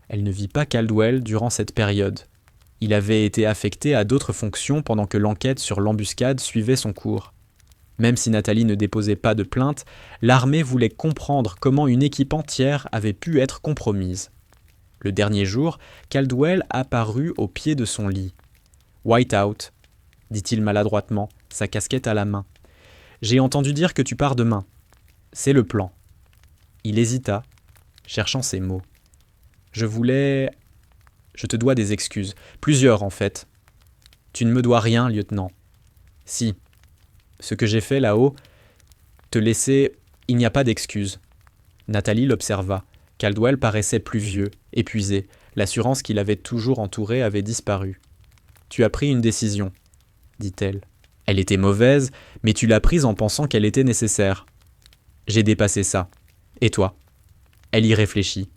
Elle ne vit pas Caldwell durant cette période. Il avait été affecté à d'autres fonctions pendant que l'enquête sur l'embuscade suivait son cours. Même si Nathalie ne déposait pas de plainte, l'armée voulait comprendre comment une équipe entière avait pu être compromise. Le dernier jour, Caldwell apparut au pied de son lit. « Whiteout », dit-il maladroitement, sa casquette à la main. « J'ai entendu dire que tu pars demain. C'est le plan. » Il hésita, cherchant ses mots. « Je te dois des excuses. Plusieurs, en fait. »« Tu ne me dois rien, lieutenant. »« Si. Ce que j'ai fait là-haut, te laisser, il n'y a pas d'excuses. » Nathalie l'observa. Caldwell paraissait plus vieux, épuisé. L'assurance qui l'avait toujours entouré avait disparu. « Tu as pris une décision, » dit-elle. Elle était mauvaise, mais tu l'as prise en pensant qu'elle était nécessaire. J'ai dépassé ça. Et toi ? Elle y réfléchit.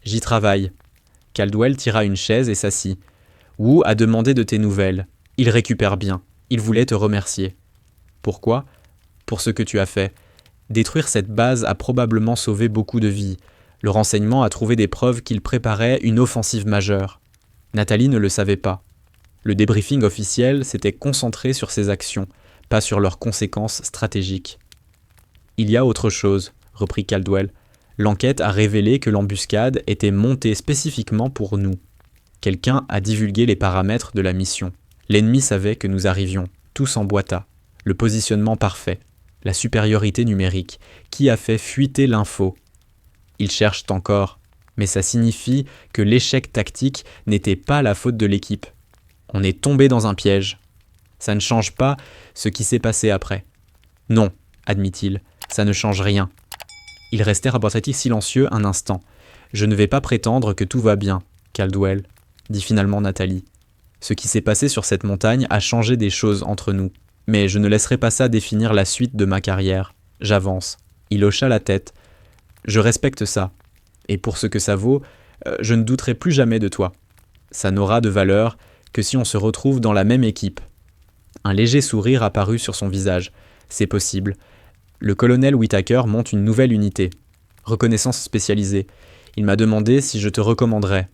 J'y travaille. Caldwell tira une chaise et s'assit. Wu a demandé de tes nouvelles. Il récupère bien. Il voulait te remercier. Pourquoi ? Pour ce que tu as fait. Détruire cette base a probablement sauvé beaucoup de vies. Le renseignement a trouvé des preuves qu'il préparait une offensive majeure. Nathalie ne le savait pas. Le débriefing officiel s'était concentré sur ses actions, pas sur leurs conséquences stratégiques. Il y a autre chose, reprit Caldwell. L'enquête a révélé que l'embuscade était montée spécifiquement pour nous. Quelqu'un a divulgué les paramètres de la mission. L'ennemi savait que nous arrivions, tous en boita. Le positionnement parfait, la supériorité numérique, qui a fait fuiter l'info. Ils cherchent encore, mais ça signifie que l'échec tactique n'était pas la faute de l'équipe. On est tombé dans un piège. Ça ne change pas ce qui s'est passé après. Non, admit-il, ça ne change rien. Ils restèrent apatriciques silencieux un instant. Je ne vais pas prétendre que tout va bien, Caldwell, dit finalement Nathalie. Ce qui s'est passé sur cette montagne a changé des choses entre nous. Mais je ne laisserai pas ça définir la suite de ma carrière. J'avance. Il hocha la tête. Je respecte ça. Et pour ce que ça vaut, je ne douterai plus jamais de toi. Ça n'aura de valeur que si on se retrouve dans la même équipe. Un léger sourire apparut sur son visage. C'est possible. Le colonel Whittaker monte une nouvelle unité. Reconnaissance spécialisée. Il m'a demandé si je te recommanderais.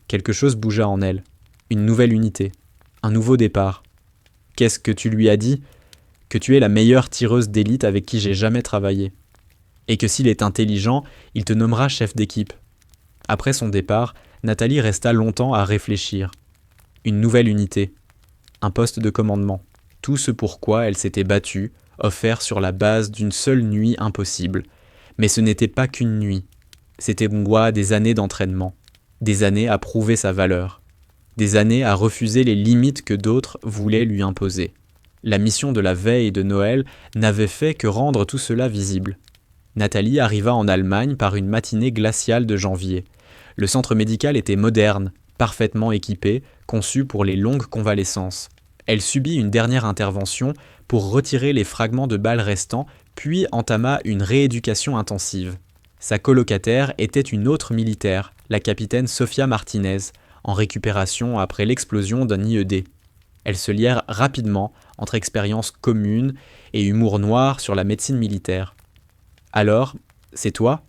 Quelque chose bougea en elle. Une nouvelle unité. Un nouveau départ. Qu'est-ce que tu lui as dit ? Que tu es la meilleure tireuse d'élite avec qui j'ai jamais travaillé. Et que s'il est intelligent, il te nommera chef d'équipe. Après son départ, Nathalie resta longtemps à réfléchir. Une nouvelle unité. Un poste de commandement. Tout ce pourquoi elle s'était battue, offert sur la base d'une seule nuit impossible. Mais ce n'était pas qu'une nuit. C'était des années d'entraînement. Des années à prouver sa valeur. Des années à refuser les limites que d'autres voulaient lui imposer. La mission de la veille de Noël n'avait fait que rendre tout cela visible. Nathalie arriva en Allemagne par une matinée glaciale de janvier. Le centre médical était moderne, parfaitement équipé, conçu pour les longues convalescences. Elle subit une dernière intervention pour retirer les fragments de balles restants, puis entama une rééducation intensive. Sa colocataire était une autre militaire, la capitaine Sofia Martinez, en récupération après l'explosion d'un IED. Elles se lièrent rapidement entre expériences communes et humour noir sur la médecine militaire. « Alors, c'est toi ?»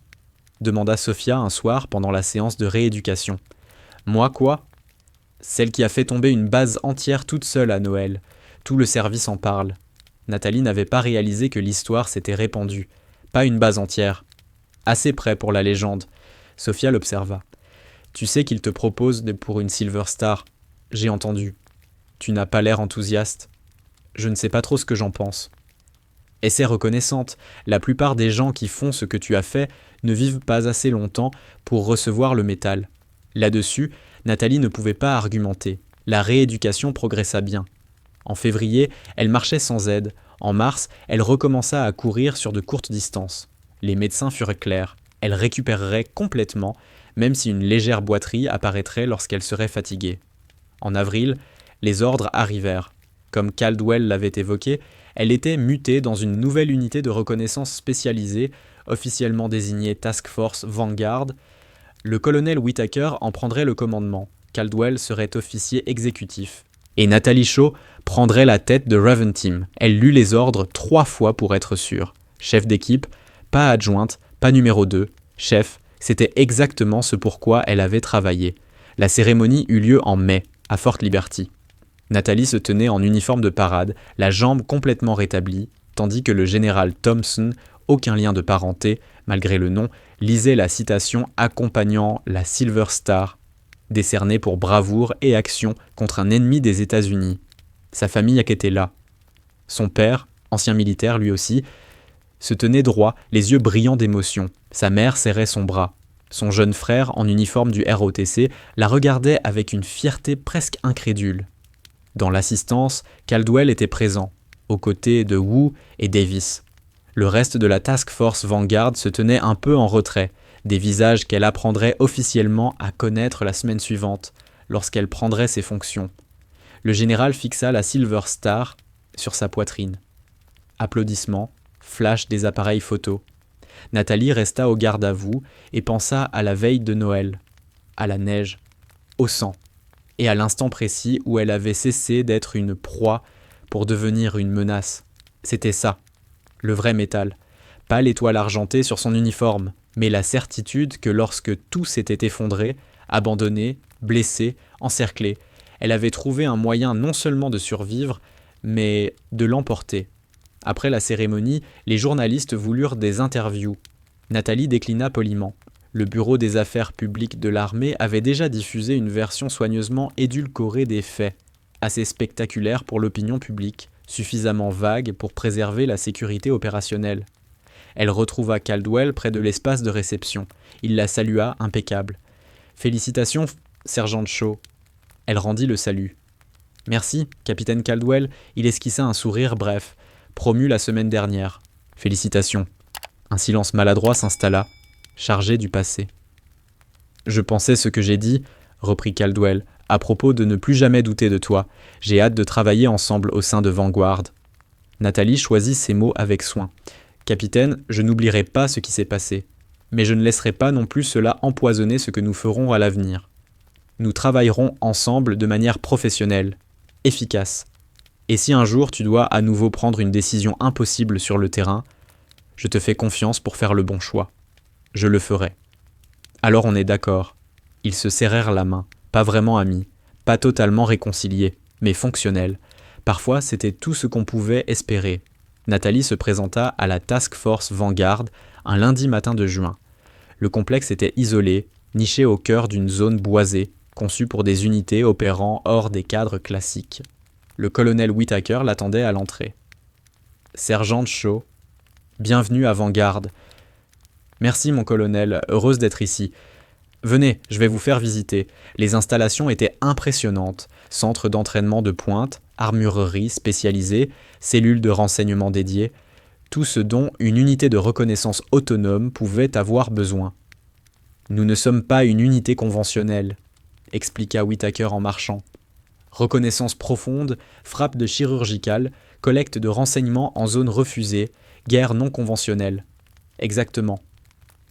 demanda Sofia un soir pendant la séance de rééducation. « Moi quoi ? Celle qui a fait tomber une base entière toute seule à Noël. Tout le service en parle. » Nathalie n'avait pas réalisé que l'histoire s'était répandue. Pas une base entière. Assez près pour la légende. Sofia l'observa. « Tu sais qu'il te propose pour une Silver Star. J'ai entendu. Tu n'as pas l'air enthousiaste. Je ne sais pas trop ce que j'en pense. » Essaie reconnaissante. La plupart des gens qui font ce que tu as fait ne vivent pas assez longtemps pour recevoir le métal. Là-dessus, Nathalie ne pouvait pas argumenter. La rééducation progressa bien. En février, elle marchait sans aide. En mars, elle recommença à courir sur de courtes distances. Les médecins furent clairs. Elle récupérerait complètement, même si une légère boiterie apparaîtrait lorsqu'elle serait fatiguée. En avril, les ordres arrivèrent. Comme Caldwell l'avait évoqué, elle était mutée dans une nouvelle unité de reconnaissance spécialisée, officiellement désignée Task Force Vanguard. Le colonel Whittaker en prendrait le commandement. Caldwell serait officier exécutif. Et Nathalie Shaw prendrait la tête de Raven Team. Elle lut les ordres 3 fois pour être sûre. Chef d'équipe, pas adjointe, pas numéro 2. Chef, c'était exactement ce pourquoi elle avait travaillé. La cérémonie eut lieu en mai, à Fort Liberty. Nathalie se tenait en uniforme de parade, la jambe complètement rétablie, tandis que le général Thompson, aucun lien de parenté, malgré le nom, lisait la citation accompagnant la Silver Star, décernée pour bravoure et action contre un ennemi des États-Unis. Sa famille était là. Son père, ancien militaire lui aussi, se tenait droit, les yeux brillants d'émotion. Sa mère serrait son bras. Son jeune frère, en uniforme du ROTC, la regardait avec une fierté presque incrédule. Dans l'assistance, Caldwell était présent, aux côtés de Wu et Davis. Le reste de la Task Force Vanguard se tenait un peu en retrait, des visages qu'elle apprendrait officiellement à connaître la semaine suivante, lorsqu'elle prendrait ses fonctions. Le général fixa la Silver Star sur sa poitrine. Applaudissements, flash des appareils photo. Nathalie resta au garde-à-vous et pensa à la veille de Noël, à la neige, au sang, et à l'instant précis où elle avait cessé d'être une proie pour devenir une menace. C'était ça, le vrai métal. Pas l'étoile argentée sur son uniforme, mais la certitude que lorsque tout s'était effondré, abandonné, blessé, encerclé, elle avait trouvé un moyen non seulement de survivre, mais de l'emporter. Après la cérémonie, les journalistes voulurent des interviews. Nathalie déclina poliment. Le bureau des affaires publiques de l'armée avait déjà diffusé une version soigneusement édulcorée des faits. assez spectaculaire pour l'opinion publique, suffisamment vague pour préserver la sécurité opérationnelle. Elle retrouva Caldwell près de l'espace de réception. Il la salua, impeccable. « Félicitations, sergent Shaw. » Elle rendit le salut. « Merci, capitaine Caldwell. » Il esquissa un sourire bref. « Promu la semaine dernière. Félicitations. » Un silence maladroit s'installa, chargé du passé. « Je pensais ce que j'ai dit, » reprit Caldwell, « à propos de ne plus jamais douter de toi. J'ai hâte de travailler ensemble au sein de Vanguard. » Nathalie choisit ses mots avec soin. « Capitaine, je n'oublierai pas ce qui s'est passé, mais je ne laisserai pas non plus cela empoisonner ce que nous ferons à l'avenir. Nous travaillerons ensemble de manière professionnelle, efficace. Et si un jour tu dois à nouveau prendre une décision impossible sur le terrain, je te fais confiance pour faire le bon choix. Je le ferai. » Alors on est d'accord. Ils se serrèrent la main, pas vraiment amis, pas totalement réconciliés, mais fonctionnels. Parfois, c'était tout ce qu'on pouvait espérer. Nathalie se présenta à la Task Force Vanguard un lundi matin de juin. Le complexe était isolé, niché au cœur d'une zone boisée, conçue pour des unités opérant hors des cadres classiques. Le colonel Whittaker l'attendait à l'entrée. « Sergent Shaw, bienvenue à Vanguard. »« Merci mon colonel, heureuse d'être ici. Venez, je vais vous faire visiter. » Les installations étaient impressionnantes. Centre d'entraînement de pointe, armurerie spécialisée, cellules de renseignement dédiées, tout ce dont une unité de reconnaissance autonome pouvait avoir besoin. « Nous ne sommes pas une unité conventionnelle, » expliqua Whittaker en marchant. « Reconnaissance profonde, frappe de chirurgicale, collecte de renseignements en zone refusée, guerre non conventionnelle. » Exactement.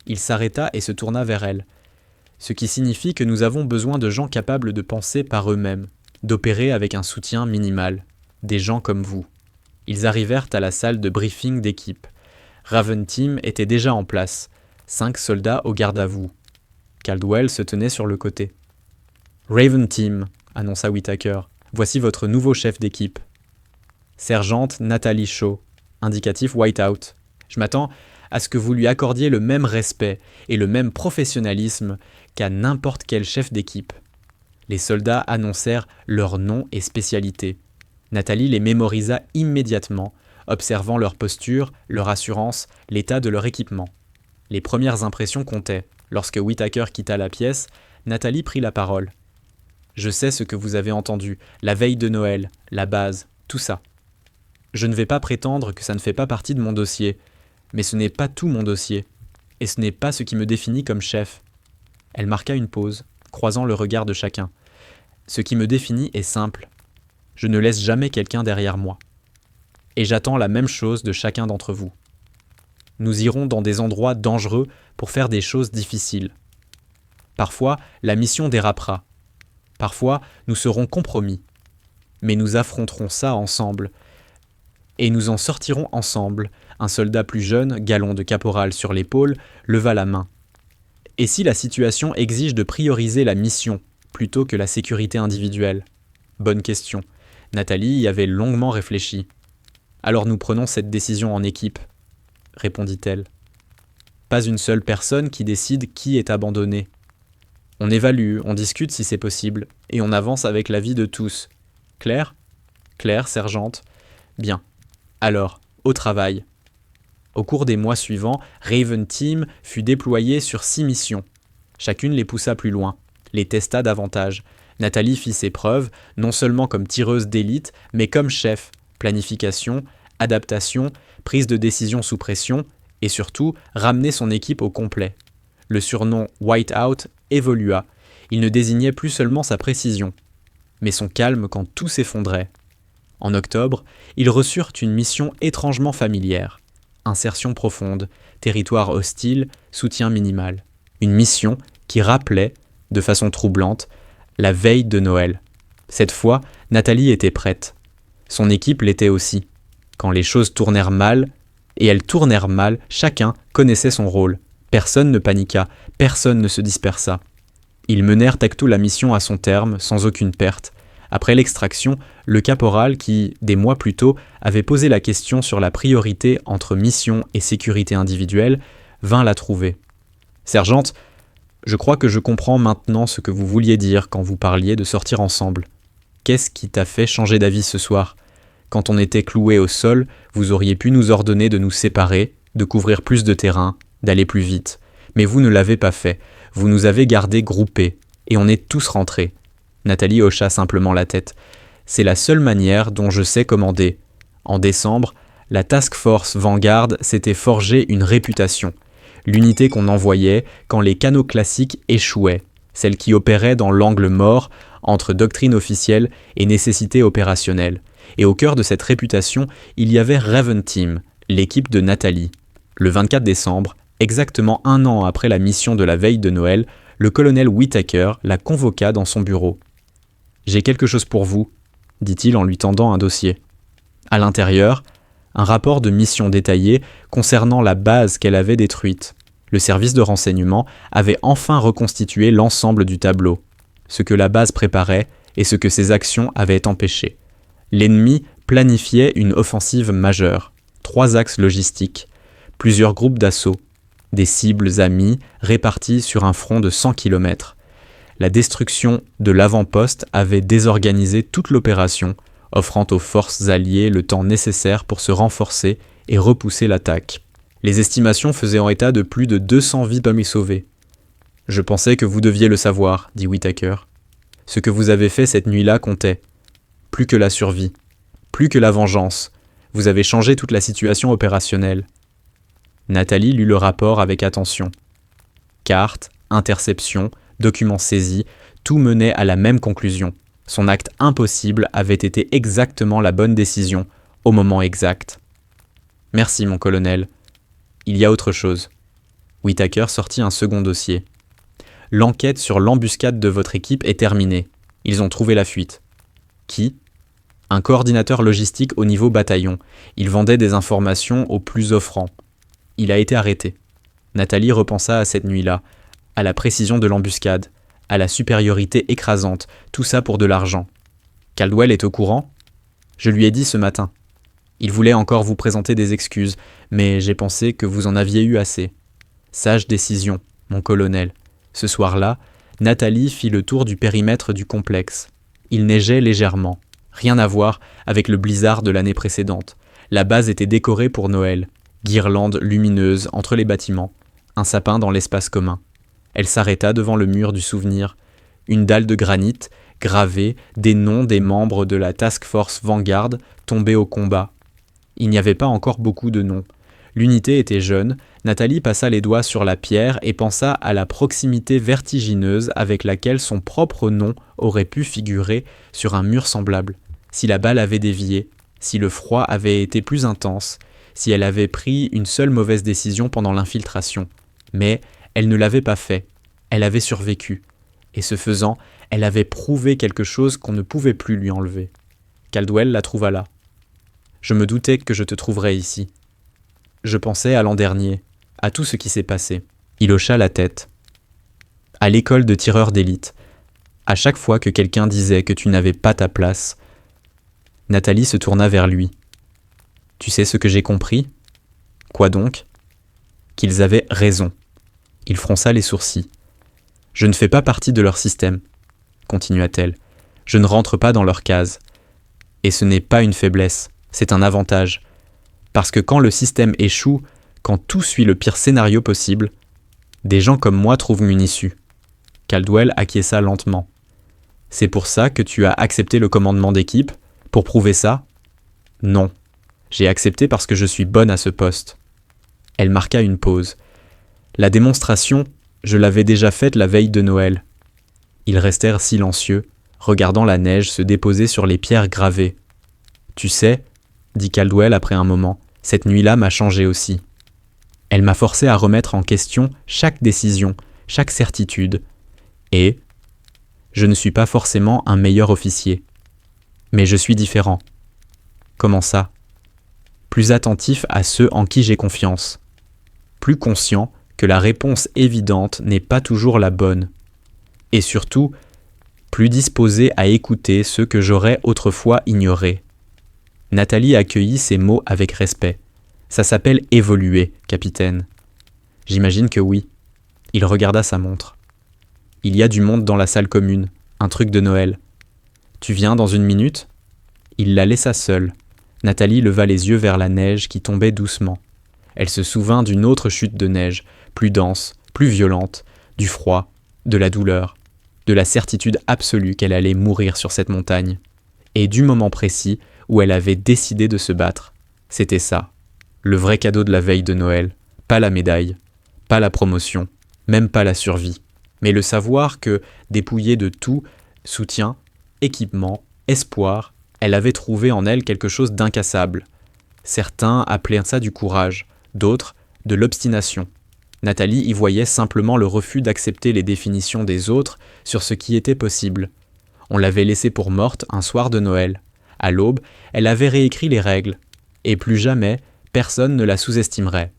Il s'arrêta et se tourna vers elle. Ce qui signifie que nous avons besoin de gens capables de penser par eux-mêmes, d'opérer avec un soutien minimal, des gens comme vous. Ils arrivèrent à la salle de briefing d'équipe. Raven Team était déjà en place, 5 soldats au garde à vous. Caldwell se tenait sur le côté. « Raven Team, » annonça Whittaker, « voici votre nouveau chef d'équipe. Sergente Nathalie Shaw, indicatif Whiteout. Je m'attends à ce que vous lui accordiez le même respect et le même professionnalisme qu'à n'importe quel chef d'équipe. » Les soldats annoncèrent leurs noms et spécialités. Nathalie les mémorisa immédiatement, observant leur posture, leur assurance, l'état de leur équipement. Les premières impressions comptaient. Lorsque Whittaker quitta la pièce, Nathalie prit la parole. « Je sais ce que vous avez entendu, la veille de Noël, la base, tout ça. Je ne vais pas prétendre que ça ne fait pas partie de mon dossier, mais ce n'est pas tout mon dossier, et ce n'est pas ce qui me définit comme chef. » Elle marqua une pause, croisant le regard de chacun. « Ce qui me définit est simple. Je ne laisse jamais quelqu'un derrière moi. Et j'attends la même chose de chacun d'entre vous. Nous irons dans des endroits dangereux pour faire des choses difficiles. Parfois, la mission dérapera. Parfois, nous serons compromis. Mais nous affronterons ça ensemble. Et nous en sortirons ensemble. » Un soldat plus jeune, galon de caporal sur l'épaule, leva la main. « Et si la situation exige de prioriser la mission plutôt que la sécurité individuelle ? » Bonne question. Nathalie y avait longuement réfléchi. « Alors nous prenons cette décision en équipe, » répondit-elle. « Pas une seule personne qui décide qui est abandonné. On évalue, on discute si c'est possible, et on avance avec l'avis de tous. Clair ? Clair, sergente ? Bien. Alors, au travail. » Au cours des mois suivants, Raven Team fut déployé sur 6 missions. Chacune les poussa plus loin, les testa davantage. Nathalie fit ses preuves, non seulement comme tireuse d'élite, mais comme chef, planification, adaptation, prise de décision sous pression, et surtout ramener son équipe au complet. Le surnom Whiteout évolua. Il ne désignait plus seulement sa précision, mais son calme quand tout s'effondrait. En octobre, ils reçurent une mission étrangement familière. Insertion profonde, territoire hostile, soutien minimal. Une mission qui rappelait, de façon troublante, la veille de Noël. Cette fois, Nathalie était prête. Son équipe l'était aussi. Quand les choses tournèrent mal, et elles tournèrent mal, chacun connaissait son rôle. Personne ne paniqua, personne ne se dispersa. Ils menèrent tacto la mission à son terme, sans aucune perte. Après l'extraction, le caporal qui, des mois plus tôt, avait posé la question sur la priorité entre mission et sécurité individuelle, vint la trouver. « Sergente, je crois que je comprends maintenant ce que vous vouliez dire quand vous parliez de sortir ensemble. Qu'est-ce qui t'a fait changer d'avis ce soir ? Quand on était cloués au sol, vous auriez pu nous ordonner de nous séparer, de couvrir plus de terrain, d'aller plus vite. Mais vous ne l'avez pas fait. Vous nous avez gardés groupés. Et on est tous rentrés. » Nathalie hocha simplement la tête. « C'est la seule manière dont je sais commander. En décembre, la Task Force Vanguard s'était forgé une réputation. L'unité qu'on envoyait quand les canaux classiques échouaient. Celle qui opérait dans l'angle mort entre doctrine officielle et nécessité opérationnelle. Et au cœur de cette réputation, il y avait Raven Team, l'équipe de Nathalie. Le 24 décembre, exactement 1 an après la mission de la veille de Noël, le colonel Whittaker la convoqua dans son bureau. « J'ai quelque chose pour vous », dit-il en lui tendant un dossier. À l'intérieur, un rapport de mission détaillé concernant la base qu'elle avait détruite. Le service de renseignement avait enfin reconstitué l'ensemble du tableau, ce que la base préparait et ce que ses actions avaient empêché. L'ennemi planifiait une offensive majeure, 3 axes logistiques, plusieurs groupes d'assaut, des cibles amies réparties sur un front de 100 km. La destruction de l'avant-poste avait désorganisé toute l'opération, offrant aux forces alliées le temps nécessaire pour se renforcer et repousser l'attaque. Les estimations faisaient en état de plus de 200 vies parmi sauvées. « Je pensais que vous deviez le savoir, » dit Whittaker. « Ce que vous avez fait cette nuit-là comptait. Plus que la survie, plus que la vengeance. Vous avez changé toute la situation opérationnelle. » Nathalie lut le rapport avec attention. Cartes, interceptions, documents saisis, tout menait à la même conclusion. Son acte impossible avait été exactement la bonne décision, au moment exact. « Merci, mon colonel. Il y a autre chose. » Whittaker sortit un second dossier. « L'enquête sur l'embuscade de votre équipe est terminée. Ils ont trouvé la fuite. » « Qui ? » « Un coordinateur logistique au niveau bataillon. Il vendait des informations aux plus offrants. Il a été arrêté. » Nathalie repensa à cette nuit-là, à la précision de l'embuscade, à la supériorité écrasante, tout ça pour de l'argent. « Caldwell est au courant ? » Je lui ai dit ce matin. Il voulait encore vous présenter des excuses, mais j'ai pensé que vous en aviez eu assez. Sage décision, mon colonel. Ce soir-là, Nathalie fit le tour du périmètre du complexe. Il neigeait légèrement. Rien à voir avec le blizzard de l'année précédente. La base était décorée pour Noël. Guirlandes lumineuses entre les bâtiments. Un sapin dans l'espace commun. Elle s'arrêta devant le mur du souvenir. Une dalle de granit, gravée, des noms des membres de la Task Force Vanguard tombés au combat. Il n'y avait pas encore beaucoup de noms. L'unité était jeune. Nathalie passa les doigts sur la pierre et pensa à la proximité vertigineuse avec laquelle son propre nom aurait pu figurer sur un mur semblable. Si la balle avait dévié, si le froid avait été plus intense, si elle avait pris une seule mauvaise décision pendant l'infiltration. Mais elle ne l'avait pas fait. Elle avait survécu. Et ce faisant, elle avait prouvé quelque chose qu'on ne pouvait plus lui enlever. Caldwell la trouva là. « Je me doutais que je te trouverais ici. Je pensais à l'an dernier, à tout ce qui s'est passé. » Il hocha la tête. « À l'école de tireurs d'élite, à chaque fois que quelqu'un disait que tu n'avais pas ta place, » Nathalie se tourna vers lui. « Tu sais ce que j'ai compris ? » ?»« Quoi donc ? » ?»« Qu'ils avaient raison. » Il fronça les sourcils. « Je ne fais pas partie de leur système, » continua-t-elle. « Je ne rentre pas dans leur case. Et ce n'est pas une faiblesse, c'est un avantage. Parce que quand le système échoue, quand tout suit le pire scénario possible, des gens comme moi trouvent une issue. » Caldwell acquiesça lentement. « C'est pour ça que tu as accepté le commandement d'équipe ? Pour prouver ça ? » ?»« Non. J'ai accepté parce que je suis bonne à ce poste. » Elle marqua une pause. « La démonstration, je l'avais déjà faite la veille de Noël. » Ils restèrent silencieux, regardant la neige se déposer sur les pierres gravées. « Tu sais, » dit Caldwell après un moment, « cette nuit-là m'a changé aussi. Elle m'a forcé à remettre en question chaque décision, chaque certitude. Et je ne suis pas forcément un meilleur officier. Mais je suis différent. » »« Comment ça ? » ?»« Plus attentif à ceux en qui j'ai confiance. Plus conscient que la réponse évidente n'est pas toujours la bonne. Et surtout, plus disposé à écouter ceux que j'aurais autrefois ignorés. » Nathalie accueillit ces mots avec respect. « Ça s'appelle évoluer, capitaine. » »« J'imagine que oui. » Il regarda sa montre. « Il y a du monde dans la salle commune, un truc de Noël. » Tu viens dans une minute ? Il la laissa seule. Nathalie leva les yeux vers la neige qui tombait doucement. Elle se souvint d'une autre chute de neige, plus dense, plus violente, du froid, de la douleur, de la certitude absolue qu'elle allait mourir sur cette montagne. Et du moment précis où elle avait décidé de se battre. C'était ça, le vrai cadeau de la veille de Noël. Pas la médaille, pas la promotion, même pas la survie. Mais le savoir que, dépouillée de tout, soutien, équipement, espoir, elle avait trouvé en elle quelque chose d'incassable. Certains appelaient ça du courage, d'autres de l'obstination. Nathalie y voyait simplement le refus d'accepter les définitions des autres sur ce qui était possible. On l'avait laissée pour morte un soir de Noël. À l'aube, elle avait réécrit les règles. Et plus jamais, personne ne la sous-estimerait.